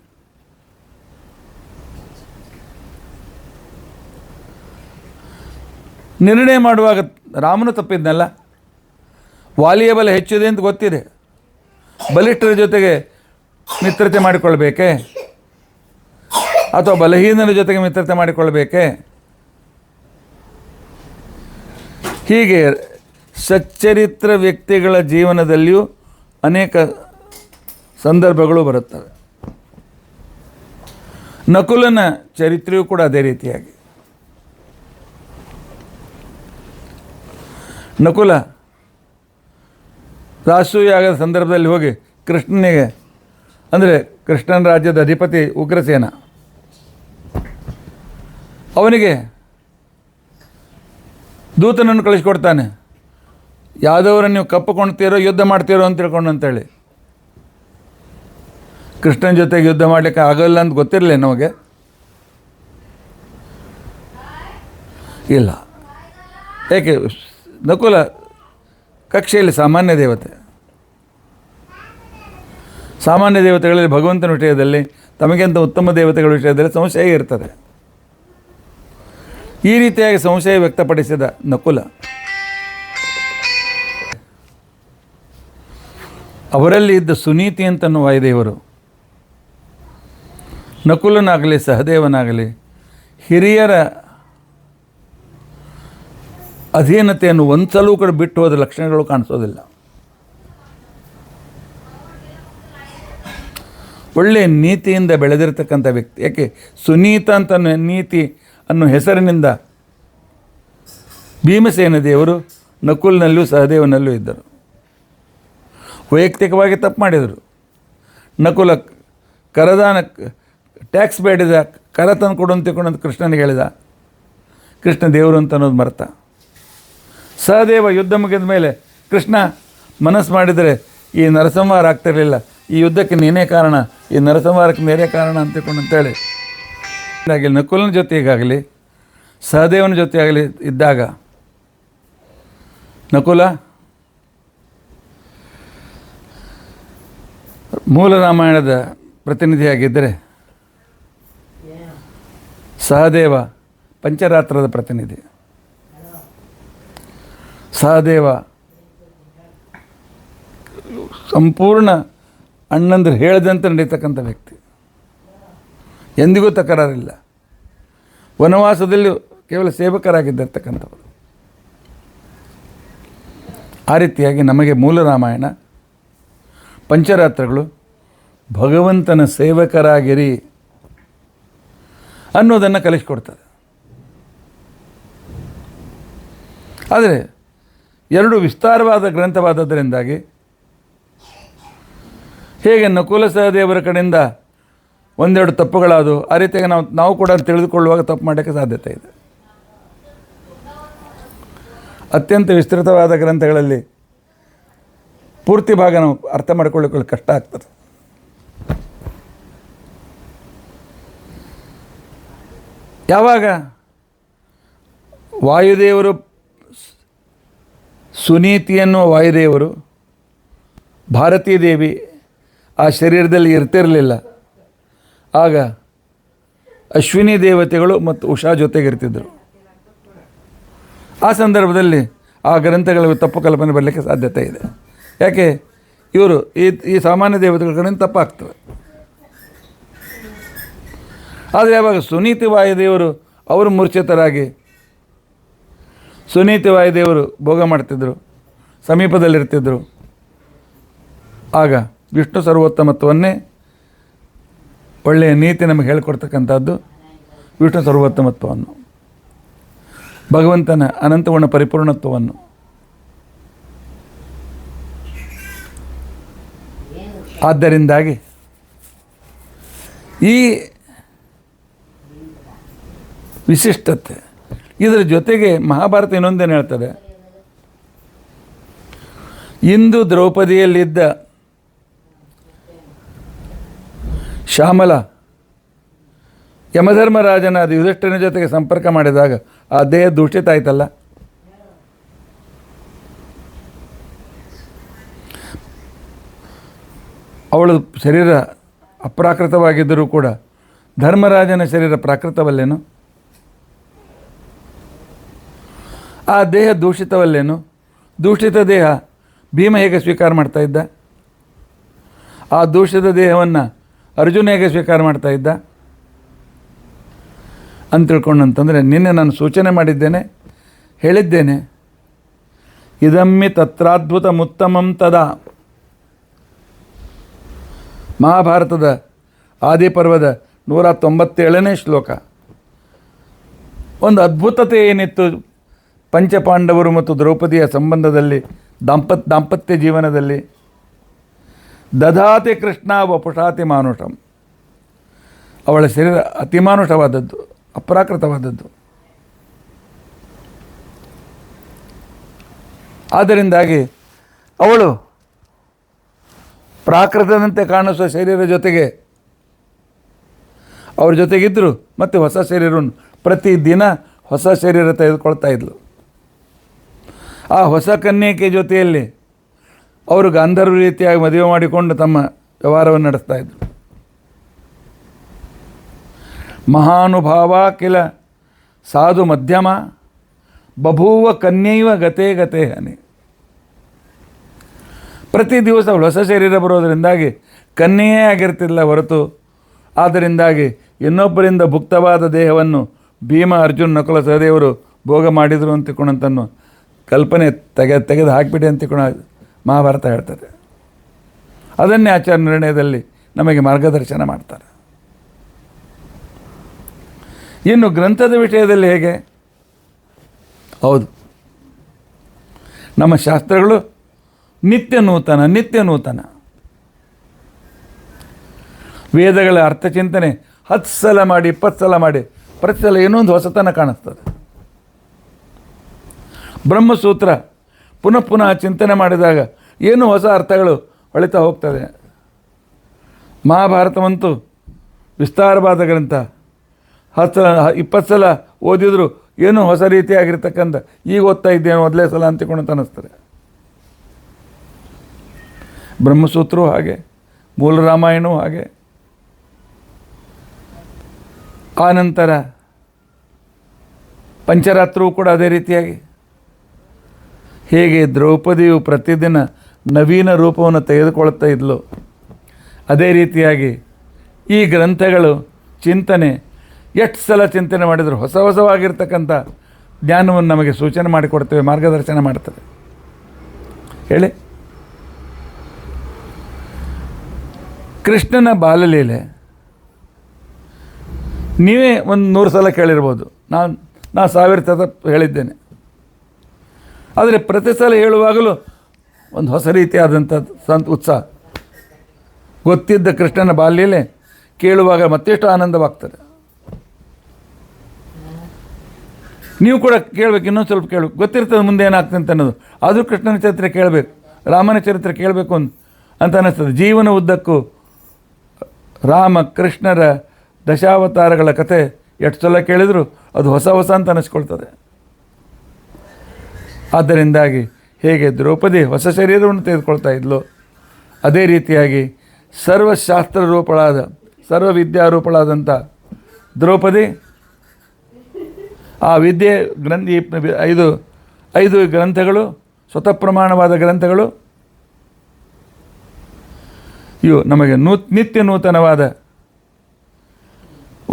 ನಿರ್ಣಯ ಮಾಡುವಾಗ ರಾಮನು ತಪ್ಪಿದ್ನಲ್ಲ. ವಾಲಿಯ ಬಲ ಹೆಚ್ಚಿದೆ ಅಂತ ಗೊತ್ತಿದೆ, ಬಲಿಷ್ಠರ ಜೊತೆಗೆ ಮಿತ್ರತೆ ಮಾಡಿಕೊಳ್ಬೇಕೆ ಅಥವಾ ಬಲಹೀನರ ಜೊತೆಗೆ ಮಿತ್ರತೆ ಮಾಡಿಕೊಳ್ಬೇಕೆ? ಹೀಗೆ ಸಚ್ಚರಿತ್ರ ವ್ಯಕ್ತಿಗಳ ಜೀವನದಲ್ಲಿಯೂ ಅನೇಕ ಸಂದರ್ಭಗಳು ಬರುತ್ತವೆ. ನಕುಲನ ಚರಿತ್ರೆಯೂ ಕೂಡ ಅದೇ ರೀತಿಯಾಗಿ. ನಕುಲ ರಾಸೂಯಾಗದ ಸಂದರ್ಭದಲ್ಲಿ ಹೋಗಿ ಕೃಷ್ಣನಿಗೆ, ಅಂದರೆ ಕೃಷ್ಣನ ರಾಜ್ಯದ ಅಧಿಪತಿ ಉಗ್ರಸೇನ, ಅವನಿಗೆ ದೂತನನ್ನು ಕಳಿಸ್ಕೊಡ್ತಾನೆ. ಯಾದವರನ್ನು ನೀವು ಕಪ್ಪುಕೊಳ್ತೀರೋ ಯುದ್ಧ ಮಾಡ್ತೀರೋ ಅಂತ ತಿಳ್ಕೊಂಡು ಅಂತೇಳಿ. ಕೃಷ್ಣನ ಜೊತೆಗೆ ಯುದ್ಧ ಮಾಡಲಿಕ್ಕೆ ಆಗೋಲ್ಲ ಅಂತ ಗೊತ್ತಿರಲಿಲ್ಲ ನಮಗೆ. ಇಲ್ಲ, ಏಕೆ? ನಕುಲ ಕಕ್ಷೆಯಲ್ಲಿ ಸಾಮಾನ್ಯ ದೇವತೆ. ಸಾಮಾನ್ಯ ದೇವತೆಗಳಲ್ಲಿ ಭಗವಂತನ ವಿಷಯದಲ್ಲಿ ತಮಗಿಂತ ಉತ್ತಮ ದೇವತೆಗಳ ವಿಷಯದಲ್ಲಿ ಸಂಶಯ ಇರ್ತದೆ. ಈ ರೀತಿಯಾಗಿ ಸಂಶಯ ವ್ಯಕ್ತಪಡಿಸಿದ ನಕುಲ ಅವರಲ್ಲಿ ಇದ್ದ ಸುನೀತಿ ಅಂತನ್ನುವ ವಾಯುದೇವರು ನಕುಲನಾಗಲಿ ಸಹದೇವನಾಗಲಿ ಹಿರಿಯರ ಅಧೀನತೆಯನ್ನು ಒಂದು ಸಲೂ ಕೂಡ ಬಿಟ್ಟು ಹೋದ ಲಕ್ಷಣಗಳು ಕಾಣಿಸೋದಿಲ್ಲ. ಒಳ್ಳೆಯ ನೀತಿಯಿಂದ ಬೆಳೆದಿರ್ತಕ್ಕಂಥ ವ್ಯಕ್ತಿ. ಯಾಕೆ ಸುನೀತ ಅಂತ ನೀತಿ ಅನ್ನೋ ಹೆಸರಿನಿಂದ ಭೀಮಸೇನ ದೇವರು ನಕುಲ್ನಲ್ಲೂ ಸಹದೇವನಲ್ಲೂ ಇದ್ದರು. ವೈಯಕ್ತಿಕವಾಗಿ ತಪ್ಪು ಮಾಡಿದರು. ನಕುಲ ಕರದಾನ ಟ್ಯಾಕ್ಸ್ ಬೇಡಿದ, ಕರ ತಂದು ಕೊಡು ಅಂತ ಕೃಷ್ಣನಿಗೆ ಹೇಳಿದ. ಕೃಷ್ಣ ದೇವರು ಅಂತ ಅನ್ನೋದು ಮರ್ತ. ಸಹದೇವ ಯುದ್ಧ ಮುಗಿದ ಮೇಲೆ ಕೃಷ್ಣ ಮನಸ್ಸು ಮಾಡಿದರೆ ಈ ನರಸಂಹಾರ ಆಗ್ತಿರಲಿಲ್ಲ, ಈ ಯುದ್ಧಕ್ಕೆ ನೀನೇ ಕಾರಣ, ಈ ನರಸಂಹಾರಕ್ಕೆ ನೀನೇ ಕಾರಣ ಅಂತೇಳಿ ಹಾಗೆ ನಕುಲನ ಜೊತೆಗಾಗಲಿ ಸಹದೇವನ ಜೊತೆಯಾಗಲಿ ಇದ್ದಾಗ ನಕುಲ ಮೂಲ ರಾಮಾಯಣದ ಪ್ರತಿನಿಧಿಯಾಗಿದ್ದರೆ ಸಹದೇವ ಪಂಚರಾತ್ರದ ಪ್ರತಿನಿಧಿ. ಸಹದೇವ ಸಂಪೂರ್ಣ ಅಣ್ಣಂದ್ರೆ ಹೇಳಿದಂತೆ ನಡೀತಕ್ಕಂಥ ವ್ಯಕ್ತಿ, ಎಂದಿಗೂ ತಕರಾರಿಲ್ಲ. ವನವಾಸದಲ್ಲಿ ಕೇವಲ ಸೇವಕರಾಗಿದ್ದಿರ್ತಕ್ಕಂಥವರು. ಆ ರೀತಿಯಾಗಿ ನಮಗೆ ಮೂಲ ರಾಮಾಯಣ ಪಂಚರಾತ್ರಗಳು ಭಗವಂತನ ಸೇವಕರಾಗಿರಿ ಅನ್ನೋದನ್ನು ಕಲಿಸ್ಕೊಡ್ತದೆ. ಆದರೆ ಎರಡು ವಿಸ್ತಾರವಾದ ಗ್ರಂಥವಾದದ್ದರಿಂದಾಗಿ ಹೇಗೆ ನಕುಲ ಸಹದೇವರ ಕಡೆಯಿಂದ ಒಂದೆರಡು ತಪ್ಪುಗಳಾದವು, ಆ ರೀತಿಯಾಗಿ ನಾವು ಕೂಡ ತಿಳಿದುಕೊಳ್ಳುವಾಗ ತಪ್ಪು ಮಾಡೋಕ್ಕೆ ಸಾಧ್ಯತೆ ಇದೆ. ಅತ್ಯಂತ ವಿಸ್ತೃತವಾದ ಗ್ರಂಥಗಳಲ್ಲಿ ಪೂರ್ತಿ ಭಾಗ ನಾವು ಅರ್ಥ ಮಾಡಿಕೊಳ್ಳಿಕೊಳ್ಳಲು ಕಷ್ಟ ಆಗ್ತದೆ. ಯಾವಾಗ ವಾಯುದೇವರು ಸುನೀತಿ ಎನ್ನುವ ವಾಯುದೇವರು ಭಾರತೀ ದೇವಿ ಆ ಶರೀರದಲ್ಲಿ ಇರ್ತಿರಲಿಲ್ಲ, ಆಗ ಅಶ್ವಿನಿ ದೇವತೆಗಳು ಮತ್ತು ಉಷಾ ಜೊತೆಗಿರ್ತಿದ್ದರು. ಆ ಸಂದರ್ಭದಲ್ಲಿ ಆ ಗ್ರಂಥಗಳ ತಪ್ಪು ಕಲ್ಪನೆ ಬರಲಿಕ್ಕೆ ಸಾಧ್ಯತೆ ಇದೆ. ಯಾಕೆ ಇವರು ಈ ಸಾಮಾನ್ಯ ದೇವತೆಗಳ ಕಡೆಯಿಂದ ತಪ್ಪಾಗ್ತವೆ. ಆದರೆ ಯಾವಾಗ ಸುನೀತಿ ವಾಯುದೇವರು ಅವರು ಮೂರ್ಛಿತರಾಗಿ ಸುನೀತಿ ವಾಯುದೇವರು ಭೋಗ ಮಾಡ್ತಿದ್ದರು, ಸಮೀಪದಲ್ಲಿರ್ತಿದ್ದರು, ಆಗ ವಿಷ್ಣು ಸರ್ವೋತ್ತಮತ್ವವನ್ನೇ ಒಳ್ಳೆಯ ನೀತಿ ನಮಗೆ ಹೇಳಿಕೊಡ್ತಕ್ಕಂಥದ್ದು ವಿಷ್ಣು ಸರ್ವೋತ್ತಮತ್ವವನ್ನು, ಭಗವಂತನ ಅನಂತಗುಣ ಪರಿಪೂರ್ಣತ್ವವನ್ನು. ಆದ್ದರಿಂದಾಗಿ ಈ ವಿಶಿಷ್ಟತೆ ಇದರ ಜೊತೆಗೆ ಮಹಾಭಾರತ ಇನ್ನೊಂದೇನು ಹೇಳ್ತದೆ, ಇಂದು ದ್ರೌಪದಿಯಲ್ಲಿದ್ದ ಶ್ಯಾಮಲ ಯಮಧರ್ಮರಾಜನ ಅದು ಯುಧಿಷ್ಠಿರನ ಜೊತೆಗೆ ಸಂಪರ್ಕ ಮಾಡಿದಾಗ ಆ ದೇಹ ದೂಷಿತ ಆಯ್ತಲ್ಲ. ಅವಳು ಶರೀರ ಅಪ್ರಾಕೃತವಾಗಿದ್ದರೂ ಕೂಡ ಧರ್ಮರಾಜನ ಶರೀರ ಪ್ರಾಕೃತವಲ್ಲೇನು, ಆ ದೇಹ ದೂಷಿತವಲ್ಲೇನು, ದೂಷಿತ ದೇಹ ಭೀಮ ಹೇಗೆ ಸ್ವೀಕಾರ ಮಾಡ್ತಾ ಇದ್ದ, ಆ ದೂಷಿತ ದೇಹವನ್ನು ಅರ್ಜುನ ಹೇಗೆ ಸ್ವೀಕಾರ ಮಾಡ್ತಾ ಇದ್ದ ಅಂತ ತಿಳ್ಕೊಂಡಂತಂದರೆ, ನಿನ್ನೆ ನಾನು ಸೂಚನೆ ಮಾಡಿದ್ದೇನೆ, ಹೇಳಿದ್ದೇನೆ, ಇದಮ್ಮಿ ತತ್ರಾದ್ಭುತ ಮುತ್ತಮಂ ತದಾ. ಮಹಾಭಾರತದ ಆದಿಪರ್ವದ 197ನೇ ಶ್ಲೋಕ. ಒಂದು ಏನಿತ್ತು ಪಂಚಪಾಂಡವರು ಮತ್ತು ದ್ರೌಪದಿಯ ಸಂಬಂಧದಲ್ಲಿ, ದಾಂಪತ್ಯ ಜೀವನದಲ್ಲಿ, ದಧಾತಿ ಕೃಷ್ಣ ವಪುಷಾತಿ ಮಾನುಷಂ, ಅವಳ ಶರೀರ ಅತಿಮಾನುಷವಾದದ್ದು, ಅಪ್ರಾಕೃತವಾದದ್ದು. ಆದ್ದರಿಂದಾಗಿ ಅವಳು ಪ್ರಾಕೃತದಂತೆ ಕಾಣಿಸುವ ಶರೀರ ಜೊತೆಗೆ ಅವ್ರ ಜೊತೆಗಿದ್ದರು, ಮತ್ತು ಹೊಸ ಶರೀರವನ್ನು ಪ್ರತಿದಿನ ಹೊಸ ಶರೀರ ತೆಗೆದುಕೊಳ್ತಾ ಇದ್ಲು. ಆ ಹೊಸ ಕನ್ಯಕೆ ಜೊತೆಯಲ್ಲಿ ಅವರು ಗಾಂಧರ್ವ ರೀತಿಯಾಗಿ ಮದುವೆ ಮಾಡಿಕೊಂಡು ತಮ್ಮ ವ್ಯವಹಾರವನ್ನು ನಡೆಸ್ತಾ ಇದ್ದರು. ಮಹಾನುಭಾವ ಕಿಲ ಸಾಧು ಮಧ್ಯಮ ಬಭೂವ ಕನ್ಯೈವ ಗತೇ ಗತೇ ಹನಿ. ಪ್ರತಿ ದಿವಸ ಅವಳು ಹೊಸ ಶರೀರ ಬರೋದರಿಂದಾಗಿ ಕನ್ಯೆಯೇ ಆಗಿರ್ತಿಲ್ಲ ಹೊರತು, ಆದ್ದರಿಂದಾಗಿ ಇನ್ನೊಬ್ಬರಿಂದ ಭುಕ್ತವಾದ ದೇಹವನ್ನು ಭೀಮ, ಅರ್ಜುನ್, ನಕುಲ ಸಹದೇವರು ಭೋಗ ಮಾಡಿದರು ಅಂತ ತಿಳ್ಕೊಂಡಂತನ್ನು ಕಲ್ಪನೆ ತೆಗೆದು ಹಾಕಿಬಿಡಿ ಅಂತ ತಿಳ್ಕೊಂಡು ಮಹಾಭಾರತ ಹೇಳ್ತದೆ. ಅದನ್ನೇ ಆಚಾರ್ಯ ನಿರ್ಣಯದಲ್ಲಿ ನಮಗೆ ಮಾರ್ಗದರ್ಶನ ಮಾಡ್ತಾರೆ. ಇನ್ನು ಗ್ರಂಥದ ವಿಷಯದಲ್ಲಿ ಹೇಗೆ? ಹೌದು, ನಮ್ಮ ಶಾಸ್ತ್ರಗಳು ನಿತ್ಯ ನೂತನ. ವೇದಗಳ ಅರ್ಥಚಿಂತನೆ 10 ಸಲ ಮಾಡಿ 20 ಸಲ ಮಾಡಿ ಪ್ರತಿ ಸಲ ಏನೋ ಒಂದು ಹೊಸತನ ಕಾಣಿಸ್ತದೆ. ಬ್ರಹ್ಮಸೂತ್ರ ಪುನಃ ಚಿಂತನೆ ಮಾಡಿದಾಗ ಏನೂ ಹೊಸ ಅರ್ಥಗಳು ಹೊಳಿತಾ ಹೋಗ್ತದೆ. ಮಹಾಭಾರತವಂತೂ ವಿಸ್ತಾರವಾದ ಗ್ರಂಥ, 20 ಸಲ ಓದಿದ್ರು ಏನೂ ಹೊಸ ರೀತಿಯಾಗಿರ್ತಕ್ಕಂಥ, ಈಗ ಓದ್ತಾ ಇದ್ದೇನೆ ಮೊದಲೇ ಸಲ ಅಂತಿಕೊಂಡು ಅನ್ನಿಸ್ತದೆ. ಬ್ರಹ್ಮಸೂತ್ರವೂ ಹಾಗೆ, ಮೂಲ ರಾಮಾಯಣವೂ ಹಾಗೆ. ಆನಂತರ ಪಂಚರಾತ್ರವೂ ಕೂಡ ಅದೇ ರೀತಿಯಾಗಿ. ಹೇಗೆ ದ್ರೌಪದಿಯು ಪ್ರತಿದಿನ ನವೀನ ರೂಪವನ್ನು ತೆಗೆದುಕೊಳ್ಳುತ್ತಾ ಇದ್ಲು, ಅದೇ ರೀತಿಯಾಗಿ ಈ ಗ್ರಂಥಗಳು ಚಿಂತನೆ ಎಷ್ಟು ಸಲ ಚಿಂತನೆ ಮಾಡಿದರೂ ಹೊಸ ಹೊಸವಾಗಿರ್ತಕ್ಕಂಥ ಜ್ಞಾನವನ್ನು ನಮಗೆ ಸೂಚನೆ ಮಾಡಿಕೊಡ್ತೇವೆ, ಮಾರ್ಗದರ್ಶನ ಮಾಡ್ತದೆ. ಹೇಳಿ, ಕೃಷ್ಣನ ಬಾಲಲೀಲೆ ನೀವೇ ಒಂದು 100 ಸಲ ಕೇಳಿರ್ಬೋದು. ನಾನು 1000 ಸಲ ಹೇಳಿದ್ದೇನೆ. ಆದರೆ ಪ್ರತಿ ಸಲ ಹೇಳುವಾಗಲೂ ಒಂದು ಹೊಸ ರೀತಿಯಾದಂಥ ಉತ್ಸಾಹ. ಗೊತ್ತಿದ್ದ ಕೃಷ್ಣನ ಬಾಲ್ಯಲೀಲೆ ಕೇಳುವಾಗ ಮತ್ತೆಷ್ಟು ಆನಂದವಾಗ್ತದೆ. ನೀವು ಕೂಡ ಕೇಳಬೇಕು, ಇನ್ನೊಂದು ಸ್ವಲ್ಪ ಕೇಳಬೇಕು, ಗೊತ್ತಿರ್ತದೆ ಮುಂದೆ ಏನಾಗ್ತದೆ ಅಂತ ಅನ್ನೋದು. ಆದರೂ ಕೃಷ್ಣನ ಚರಿತ್ರೆ ಕೇಳಬೇಕು, ರಾಮನ ಚರಿತ್ರೆ ಕೇಳಬೇಕು ಅಂತ ಅನ್ನಿಸ್ತದೆ. ಜೀವನ ಉದ್ದಕ್ಕೂ ರಾಮ ಕೃಷ್ಣರ ದಶಾವತಾರಗಳ ಕಥೆ ಎಷ್ಟು ಸಲ ಕೇಳಿದರೂ ಅದು ಹೊಸ ಹೊಸ ಅಂತ ಅನ್ನಿಸ್ಕೊಳ್ತದೆ. ಆದ್ದರಿಂದಾಗಿ ಹೇಗೆ ದ್ರೌಪದಿ ಹೊಸ ಶರೀರವನ್ನು ತೆಗೆದುಕೊಳ್ತಾ ಇದ್ಲು, ಅದೇ ರೀತಿಯಾಗಿ ಸರ್ವಶಾಸ್ತ್ರ ರೂಪಳಾದ ಸರ್ವವಿದ್ಯಾರೂಪಳಾದಂಥ ದ್ರೌಪದಿ ಆ ವಿದ್ಯೆ ಐದು ಗ್ರಂಥಗಳು, ಸ್ವತಃ ಪ್ರಮಾಣವಾದ ಗ್ರಂಥಗಳು, ಇವು ನಮಗೆ ನಿತ್ಯ ನೂತನವಾದ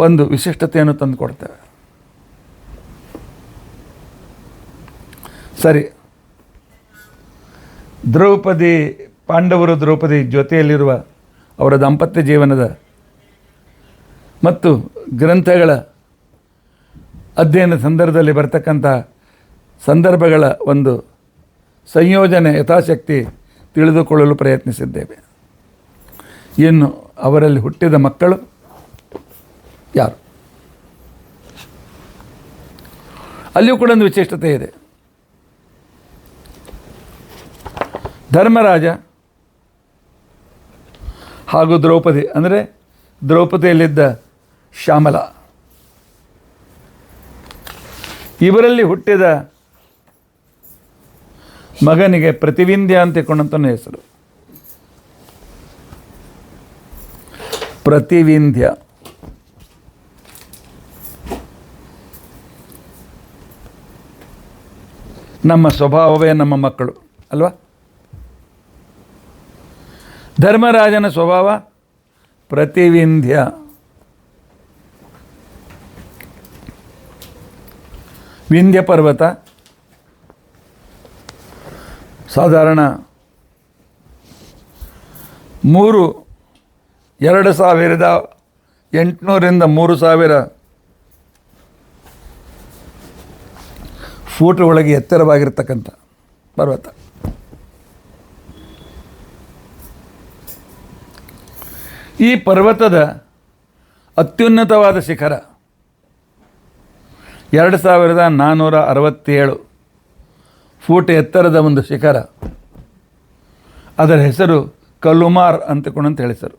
ಒಂದು ವಿಶಿಷ್ಟತೆಯನ್ನು ತಂದು ಕೊಡ್ತೇವೆ. ಸರಿ, ಪಾಂಡವರು ದ್ರೌಪದಿ ಜೊತೆಯಲ್ಲಿರುವ ಅವರ ದಾಂಪತ್ಯ ಜೀವನದ ಮತ್ತು ಗ್ರಂಥಗಳ ಅಧ್ಯಯನ ಸಂದರ್ಭದಲ್ಲಿ ಬರ್ತಕ್ಕಂಥ ಸಂದರ್ಭಗಳ ಒಂದು ಸಂಯೋಜನೆ ಯಥಾಶಕ್ತಿ ತಿಳಿದುಕೊಳ್ಳಲು ಪ್ರಯತ್ನಿಸಿದ್ದೇವೆ. ಇನ್ನು ಅವರಲ್ಲಿ ಹುಟ್ಟಿದ ಮಕ್ಕಳು ಯಾರು? ಅಲ್ಲಿಯೂ ಕೂಡ ಒಂದು ವಿಶಿಷ್ಟತೆ ಇದೆ. ಧರ್ಮರಾಜ ಹಾಗೂ ದ್ರೌಪದಿ, ಅಂದರೆ ದ್ರೌಪದಿಯಲ್ಲಿದ್ದ ಶ್ಯಾಮಲ, ಇವರಲ್ಲಿ ಹುಟ್ಟಿದ ಮಗನಿಗೆ ಪ್ರತಿವಿಂಧ್ಯ ಅಂತ ಕೊಂಡಂತನ ಹೆಸರು. ಪ್ರತಿವಿಂಧ್ಯ. ನಮ್ಮ ಸ್ವಭಾವವೇ ನಮ್ಮ ಮಕ್ಕಳು ಅಲ್ವಾ? ಧರ್ಮರಾಜನ ಸ್ವಭಾವ ಪ್ರತಿವಿಂಧ್ಯ. ವಿಂಧ್ಯ ಪರ್ವತ ಸಾಧಾರಣ 2800ರಿಂದ 3000 ಫೂಟ್ ಒಳಗೆ ಎತ್ತರವಾಗಿರ್ತಕ್ಕಂಥ ಪರ್ವತ. ಈ ಪರ್ವತದ ಅತ್ಯುನ್ನತವಾದ ಶಿಖರ 2467 ಫೂಟ್ ಎತ್ತರದ ಒಂದು ಶಿಖರ. ಅದರ ಹೆಸರು ಕಲ್ಲುಮಾರ್ ಅಂತ ಹೇಳಿಸರು.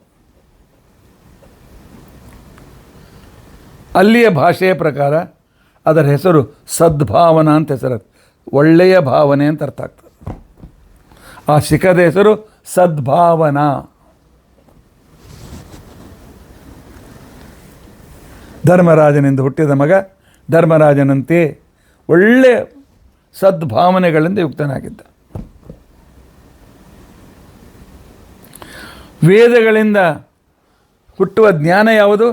ಅಲ್ಲಿಯ ಭಾಷೆಯ ಪ್ರಕಾರ ಅದರ ಹೆಸರು ಸದ್ಭಾವನಾ ಅಂತ ಹೆಸರು, ಒಳ್ಳೆಯ ಭಾವನೆ ಅಂತ ಅರ್ಥ ಆಗ್ತದೆ. ಆ ಶಿಖರದ ಹೆಸರು ಸದ್ಭಾವನಾ. ಧರ್ಮರಾಜನಿಂದ ಹುಟ್ಟಿದ ಮಗ ಧರ್ಮರಾಜನಂತೆ ಒಳ್ಳೆಯ ಸದ್ಭಾವನೆಗಳಿಂದ ಯುಕ್ತನಾಗಿದ್ದ. ವೇದಗಳಿಂದ ಹುಟ್ಟುವ ಜ್ಞಾನ ಯಾವುದು?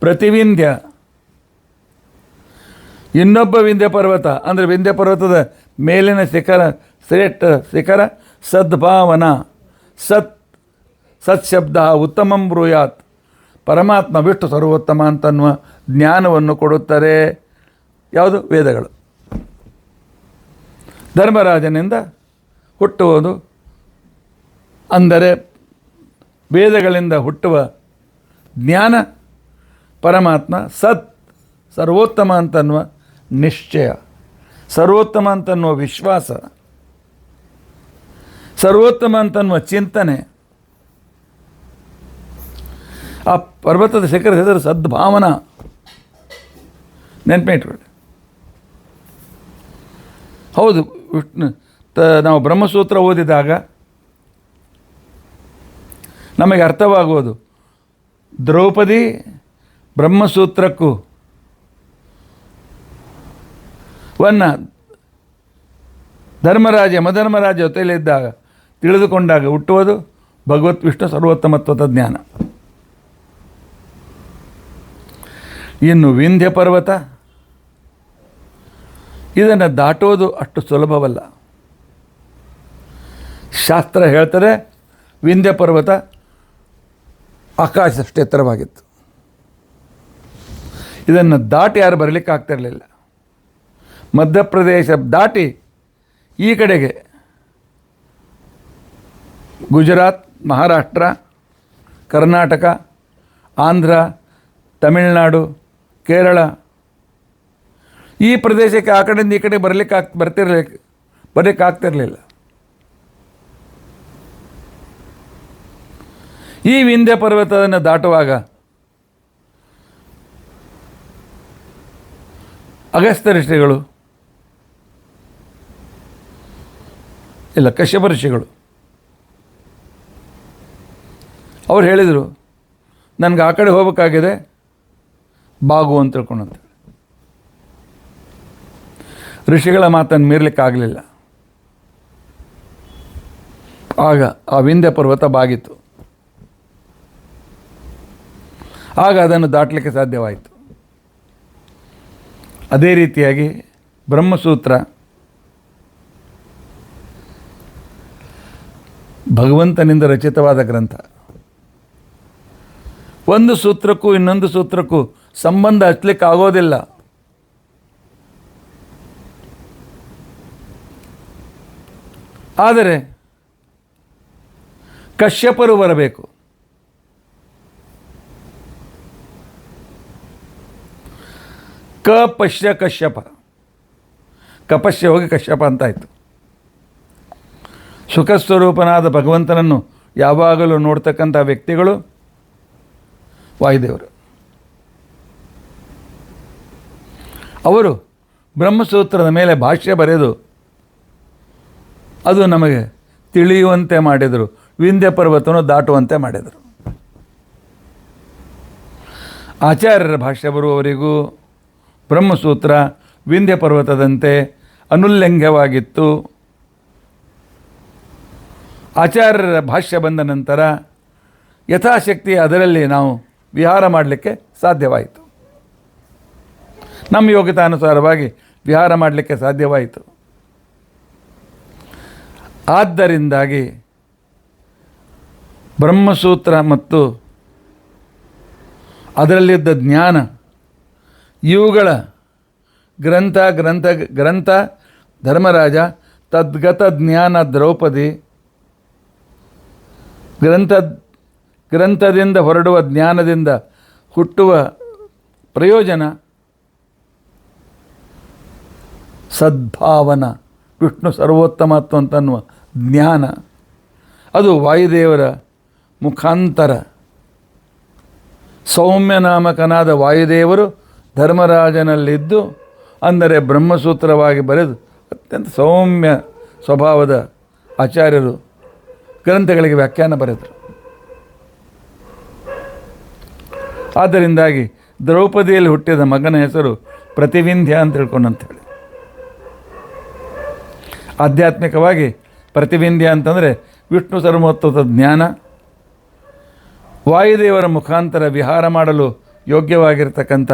ಪ್ರತಿವಿಂಧ್ಯ. ಇನ್ನೊಬ್ಬ ವಿಂಧ್ಯ ಪರ್ವತ, ಅಂದರೆ ವಿಂಧ್ಯ ಪರ್ವತದ ಮೇಲಿನ ಶ್ರೇಷ್ಠ ಶಿಖರ ಸದ್ಭಾವನಾ. ಸತ್ ಶಬ್ದ ಉತ್ತಮಂ ಬ್ರೂಯಾತ್, ಪರಮಾತ್ಮ ವಿಷ್ಣು ಸರ್ವೋತ್ತಮ ಅಂತನ್ನುವ ಜ್ಞಾನವನ್ನು ಕೊಡುತ್ತಾರೆ. ಯಾವುದು? ವೇದಗಳು. ಧರ್ಮರಾಜನಿಂದ ಹುಟ್ಟುವುದು ಅಂದರೆ ವೇದಗಳಿಂದ ಹುಟ್ಟುವ ಜ್ಞಾನ, ಪರಮಾತ್ಮ ಸರ್ವೋತ್ತಮ ಅಂತನ್ನುವ ನಿಶ್ಚಯ, ಸರ್ವೋತ್ತಮ ಅಂತನ್ನುವ ವಿಶ್ವಾಸ, ಸರ್ವೋತ್ತಮ ಅಂತನ್ನುವ ಚಿಂತನೆ. ಆ ಪರ್ವತದ ಶಿಖರದ ಹೆಸರು ಸದ್ಭಾವನಾ. ನೆನಪಿಟ್ಕೊಳ್ಳಿ. ಹೌದು, ನಾವು ಬ್ರಹ್ಮಸೂತ್ರ ಓದಿದಾಗ ನಮಗೆ ಅರ್ಥವಾಗುವುದು. ದ್ರೌಪದಿ ಬ್ರಹ್ಮಸೂತ್ರಕ್ಕೂ ಯಮಧರ್ಮರಾಜ ಜೊತೆಯಲ್ಲಿದ್ದಾಗ ತಿಳಿದುಕೊಂಡಾಗ ಹುಟ್ಟುವುದು ಭಗವತ್ ವಿಷ್ಣು ಸರ್ವೋತ್ತಮತ್ವದ ಜ್ಞಾನ. ಇನ್ನು ವಿಂಧ್ಯ ಪರ್ವತ, ಇದನ್ನು ದಾಟೋದು ಅಷ್ಟು ಸುಲಭವಲ್ಲ. ಶಾಸ್ತ್ರ ಹೇಳ್ತದೆ ವಿಂಧ್ಯ ಪರ್ವತ ಆಕಾಶದಷ್ಟು ಎತ್ತರವಾಗಿತ್ತು. ಇದನ್ನು ದಾಟಿ ಯಾರು ಬರಲಿಕ್ಕೆ ಆಗ್ತಿರಲಿಲ್ಲ. ಮಧ್ಯಪ್ರದೇಶ ದಾಟಿ ಈ ಕಡೆಗೆ ಗುಜರಾತ್, ಮಹಾರಾಷ್ಟ್ರ, ಕರ್ನಾಟಕ, ಆಂಧ್ರ, ತಮಿಳುನಾಡು, ಕೇರಳ, ಈ ಪ್ರದೇಶಕ್ಕೆ ಆ ಕಡೆಯಿಂದ ಈ ಕಡೆ ಬರಲಿಕ್ಕಾಗ್ತಿರಲಿಲ್ಲ. ಈ ವಿಂಧ್ಯ ಪರ್ವತವನ್ನು ದಾಟುವಾಗ ಅಗಸ್ತ್ಯ ಋಷಿಗಳು ಇಲ್ಲ ಕಶ್ಯಪ ಋಷಿಗಳು ಅವ್ರು ಹೇಳಿದರು, ನನಗೆ ಆ ಕಡೆ ಹೋಗಬೇಕಾಗಿದೆ, ಬಾಗು ಅಂತ ತಿಳ್ಕೊಂಡಂತೆ. ಋಷಿಗಳ ಮಾತನ್ನು ಮೀರಲಿಕ್ಕಾಗಲಿಲ್ಲ. ಆಗ ಆ ವಿಂಧ್ಯ ಪರ್ವತ ಬಾಗಿತ್ತು. ಆಗ ಅದನ್ನು ದಾಟಲಿಕ್ಕೆ ಸಾಧ್ಯವಾಯಿತು. ಅದೇ ರೀತಿಯಾಗಿ ಬ್ರಹ್ಮಸೂತ್ರ ಭಗವಂತನಿಂದ ರಚಿತವಾದ ಗ್ರಂಥ. ಒಂದು ಸೂತ್ರಕ್ಕೂ ಇನ್ನೊಂದು ಸೂತ್ರಕ್ಕೂ ಸಂಬಂಧ ಹಚ್ಚಲಿಕ್ಕೆ ಆಗೋದಿಲ್ಲ. ಆದರೆ ಕಶ್ಯಪರು ಬರಬೇಕು. ಕಶ್ಯಪ, ಕಪಶ್ಯ ಹೋಗಿ ಕಶ್ಯಪ ಅಂತಾಯಿತು. ಸುಖಸ್ವರೂಪನಾದ ಭಗವಂತನನ್ನು ಯಾವಾಗಲೂ ನೋಡ್ತಕ್ಕಂಥ ವ್ಯಕ್ತಿಗಳು ವಾಯುದೇವರು. ಅವರು ಬ್ರಹ್ಮಸೂತ್ರದ ಮೇಲೆ ಭಾಷ್ಯ ಬರೆದು ಅದು ನಮಗೆ ತಿಳಿಯುವಂತೆ ಮಾಡಿದರು. ವಿಂಧ್ಯ ಪರ್ವತವನ್ನು ದಾಟುವಂತೆ ಮಾಡಿದರು. ಆಚಾರ್ಯರ ಭಾಷ್ಯ ಬರುವವರಿಗೂ ಬ್ರಹ್ಮಸೂತ್ರ ವಿಂಧ್ಯ ಪರ್ವತದಂತೆ ಅನುಲ್ಲಂಘ್ಯವಾಗಿತ್ತು. ಆಚಾರ್ಯರ ಭಾಷ್ಯ ಬಂದ ನಂತರ ಯಥಾಶಕ್ತಿ ಅದರಲ್ಲಿ ನಾವು ವಿಹಾರ ಮಾಡಲಿಕ್ಕೆ ಸಾಧ್ಯವಾಯಿತು. ನಮ್ಮ ಯೋಗ್ಯತಾನುಸಾರವಾಗಿ ವಿಹಾರ ಮಾಡಲಿಕ್ಕೆ ಸಾಧ್ಯವಾಯಿತು. ಆದ್ದರಿಂದಾಗಿ ಬ್ರಹ್ಮಸೂತ್ರ ಮತ್ತು ಅದರಲ್ಲಿದ್ದ ಜ್ಞಾನ, ಇವುಗಳ ಗ್ರಂಥ ಧರ್ಮರಾಜ, ತದ್ಗತ ಜ್ಞಾನ ದ್ರೌಪದಿ, ಗ್ರಂಥದಿಂದ ಹೊರಡುವ ಜ್ಞಾನದಿಂದ ಹುಟ್ಟುವ ಪ್ರಯೋಜನ ಸದ್ಭಾವನ, ವಿಷ್ಣು ಸರ್ವೋತ್ತಮತ್ವ ಅಂತನ್ನುವ ಜ್ಞಾನ. ಅದು ವಾಯುದೇವರ ಮುಖಾಂತರ ಸೌಮ್ಯ ನಾಮಕನಾದ ವಾಯುದೇವರು ಧರ್ಮರಾಜನಲ್ಲಿದ್ದು, ಅಂದರೆ ಬ್ರಹ್ಮಸೂತ್ರವಾಗಿ ಬರೆದು ಅತ್ಯಂತ ಸೌಮ್ಯ ಸ್ವಭಾವದ ಆಚಾರ್ಯರು ಗ್ರಂಥಗಳಿಗೆ ವ್ಯಾಖ್ಯಾನ ಬರೆದರು. ಆದ್ದರಿಂದಾಗಿ ದ್ರೌಪದಿಯಲ್ಲಿ ಹುಟ್ಟಿದ ಮಗನ ಹೆಸರು ಪ್ರತಿವಿಂಧ್ಯ ಅಂತ ತಿಳ್ಕೊಂಡಂಥೇಳಿ. ಆಧ್ಯಾತ್ಮಿಕವಾಗಿ ಪ್ರತಿವಿಂಧ್ಯ ಅಂತಂದರೆ ವಿಷ್ಣು ಸರ್ವೋತ್ತಮತ್ವದ ಜ್ಞಾನ, ವಾಯುದೇವರ ಮುಖಾಂತರ ವಿಹಾರ ಮಾಡಲು ಯೋಗ್ಯವಾಗಿರ್ತಕ್ಕಂಥ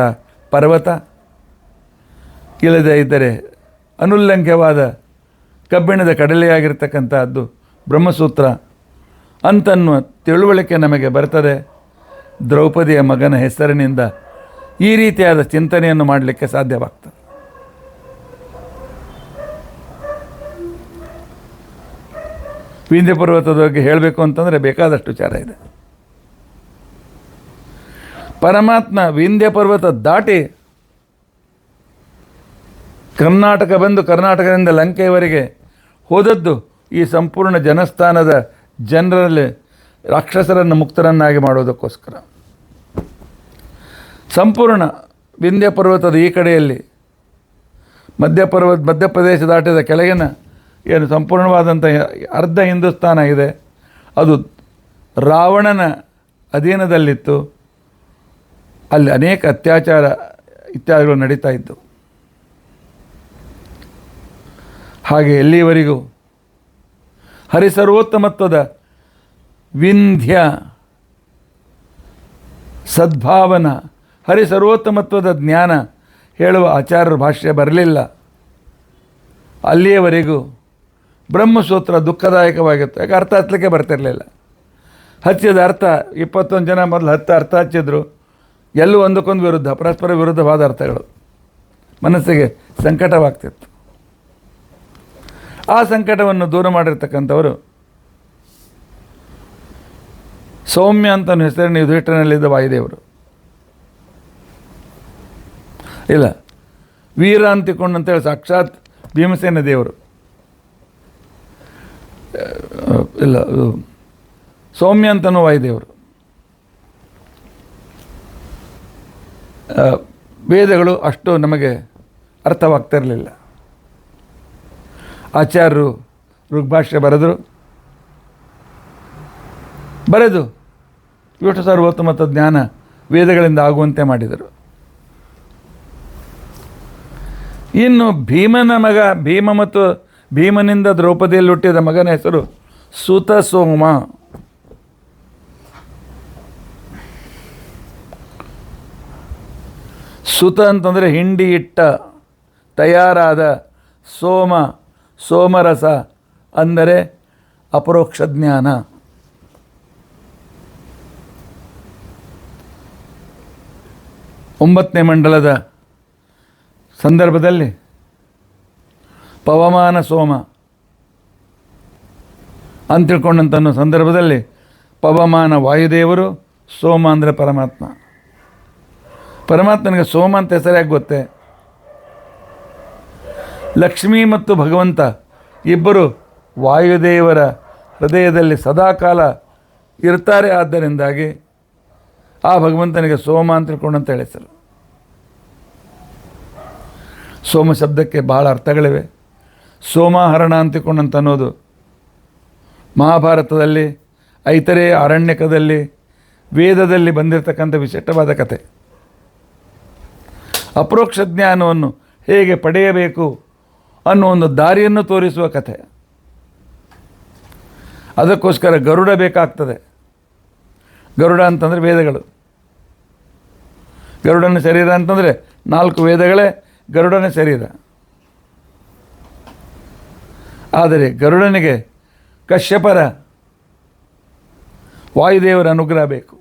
ಪರ್ವತ, ಇಲ್ಲದೇ ಇದ್ದರೆ ಅನುಲ್ಲಂಘ್ಯವಾದ ಕಬ್ಬಿಣದ ಕಡಲೆಯಾಗಿರ್ತಕ್ಕಂಥದ್ದು ಬ್ರಹ್ಮಸೂತ್ರ ಅಂತನ್ನುವ ತಿಳುವಳಿಕೆ ನಮಗೆ ಬರ್ತದೆ. ದ್ರೌಪದಿಯ ಮಗನ ಹೆಸರಿನಿಂದ ಈ ರೀತಿಯಾದ ಚಿಂತನೆಯನ್ನು ಮಾಡಲಿಕ್ಕೆ ಸಾಧ್ಯವಾಗ್ತದೆ. ವಿಂಧ್ಯ ಪರ್ವತದ ಬಗ್ಗೆ ಹೇಳಬೇಕು ಅಂತಂದರೆ ಬೇಕಾದಷ್ಟು ವಿಚಾರ ಇದೆ. ಪರಮಾತ್ಮ ವಿಂಧ್ಯ ಪರ್ವತ ದಾಟಿ ಕರ್ನಾಟಕ ಬಂದು ಕರ್ನಾಟಕದಿಂದ ಲಂಕೆಯವರೆಗೆ ಹೋದದ್ದು ಈ ಸಂಪೂರ್ಣ ಜನಸ್ಥಾನದ ಜನರಲ್ಲಿ ರಾಕ್ಷಸರನ್ನು ಮುಕ್ತರನ್ನಾಗಿ ಮಾಡೋದಕ್ಕೋಸ್ಕರ. ಸಂಪೂರ್ಣ ವಿಂಧ್ಯ ಪರ್ವತದ ಈ ಕಡೆಯಲ್ಲಿ ಮಧ್ಯಪ್ರದೇಶ ದಾಟಿದ ಕೆಳಗಿನ ಏನು ಸಂಪೂರ್ಣವಾದಂಥ ಅರ್ಧ ಹಿಂದೂಸ್ತಾನ ಇದೆ, ಅದು ರಾವಣನ ಅಧೀನದಲ್ಲಿತ್ತು. ಅಲ್ಲಿ ಅನೇಕ ಅತ್ಯಾಚಾರ ಇತ್ಯಾದಿಗಳು ನಡೀತಾ ಇತ್ತು. ಹಾಗೆ ಎಲ್ಲಿವರೆಗೂ ಹರಿಸರ್ವೋತ್ತಮತ್ವದ ವಿಂಧ್ಯ ಸದ್ಭಾವನ ಹರಿಸರ್ವೋತ್ತಮತ್ವದ ಜ್ಞಾನ ಹೇಳುವ ಆಚಾರ್ಯರ ಭಾಷ್ಯ ಬರಲಿಲ್ಲ, ಅಲ್ಲಿಯವರೆಗೂ ಬ್ರಹ್ಮಸೂತ್ರ ದುಃಖದಾಯಕವಾಗಿತ್ತು. ಯಾಕೆ ಅರ್ಥ ಹಚ್ಚಲಿಕ್ಕೆ ಬರ್ತಿರಲಿಲ್ಲ. ಹಚ್ಚಿದ ಅರ್ಥ 21 ಜನ ಮೊದಲು 10 ಅರ್ಥ ಹಚ್ಚಿದ್ರು, ಎಲ್ಲೂ ಒಂದಕ್ಕೊಂದು ವಿರುದ್ಧ, ಪರಸ್ಪರ ವಿರುದ್ಧವಾದ ಅರ್ಥಗಳು. ಮನಸ್ಸಿಗೆ ಸಂಕಟವಾಗ್ತಿತ್ತು. ಆ ಸಂಕಟವನ್ನು ದೂರ ಮಾಡಿರ್ತಕ್ಕಂಥವರು ಸೌಮ್ಯ ಅಂತ ಹೆಸರಿನ ಯುಧಿಷ್ಠಿರನಲ್ಲಿದ್ದ ವಾಯುದೇವರು. ಇಲ್ಲ, ವೀರ ಅಂತಿಕೊಂಡಂತೇಳಿ ಸಾಕ್ಷಾತ್ ಭೀಮಸೇನ ದೇವರು. ಇಲ್ಲ, ಸೌಮ್ಯ ಅಂತನೂ ವಾಯುದೇವರು. ವೇದಗಳು ಅಷ್ಟು ನಮಗೆ ಅರ್ಥವಾಗ್ತಿರಲಿಲ್ಲ. ಆಚಾರ್ಯರು ಋಗ್ಭಾಷ್ಯ ಬರೆದು ವಿಷ್ಣು ಸರ್ವೋತ್ತಮತ್ವ ಜ್ಞಾನ ವೇದಗಳಿಂದ ಆಗುವಂತೆ ಮಾಡಿದರು. ಇನ್ನು ಭೀಮನ ಮಗ ಭೀಮ ಮತ್ತು ಭೀಮನಿಂದ ದ್ರೌಪದಿಯಲ್ಲಿ ಹುಟ್ಟಿದ ಮಗನ ಹೆಸರು ಸುತ ಸೋಮ. ಸುತ ಅಂತಂದರೆ ಹಿಂಡಿ ಇಟ್ಟ ತಯಾರಾದ, ಸೋಮ ಸೋಮರಸ ಅಂದರೆ ಅಪರೋಕ್ಷ ಜ್ಞಾನ. ಒಂಬತ್ತನೇ ಮಂಡಲದ ಸಂದರ್ಭದಲ್ಲಿ ಪವಮಾನ ಸೋಮ ಅಂತ ತಿಳ್ಕೊಂಡಂತನ್ನೋ ಸಂದರ್ಭದಲ್ಲಿ ಪವಮಾನ ವಾಯುದೇವರು, ಸೋಮ ಅಂದರೆ ಪರಮಾತ್ಮ. ಪರಮಾತ್ಮನಿಗೆ ಸೋಮ ಅಂತ ಹೆಸರಾಗಿ ಗೊತ್ತೇ. ಲಕ್ಷ್ಮೀ ಮತ್ತು ಭಗವಂತ ಇಬ್ಬರು ವಾಯುದೇವರ ಹೃದಯದಲ್ಲಿ ಸದಾಕಾಲ ಇರ್ತಾರೆ. ಆದ್ದರಿಂದಾಗಿ ಆ ಭಗವಂತನಿಗೆ ಸೋಮ ಅಂತ ತಿಳ್ಕೊಂಡಂತ ಹೆಸರು. ಸೋಮ ಶಬ್ದಕ್ಕೆ ಬಹಳ ಅರ್ಥಗಳಿವೆ. ಸೋಮಾಹರಣ ಅಂತಿಕೊಂಡಂತ ಅನ್ನೋದು ಮಹಾಭಾರತದಲ್ಲಿ, ಐತರೇಯ ಆರಣ್ಯಕದಲ್ಲಿ, ವೇದದಲ್ಲಿ ಬಂದಿರತಕ್ಕಂಥ ವಿಶಿಷ್ಟವಾದ ಕಥೆ. ಅಪರೋಕ್ಷ ಜ್ಞಾನವನ್ನು ಹೇಗೆ ಪಡೆಯಬೇಕು ಅನ್ನೋ ಒಂದು ದಾರಿಯನ್ನು ತೋರಿಸುವ ಕಥೆ. ಅದಕ್ಕೋಸ್ಕರ ಗರುಡ ಬೇಕಾಗ್ತದೆ. ಗರುಡ ಅಂತಂದರೆ ವೇದಗಳು. ಗರುಡನ ಶರೀರ ಅಂತಂದರೆ 4 ವೇದಗಳೇ ಗರುಡನ ಶರೀರ. ಆದರೆ ಗರುಡನಿಗೆ ಕಶ್ಯಪರ ವಾಯುದೇವರ ಅನುಗ್ರಹ ಬೇಕು.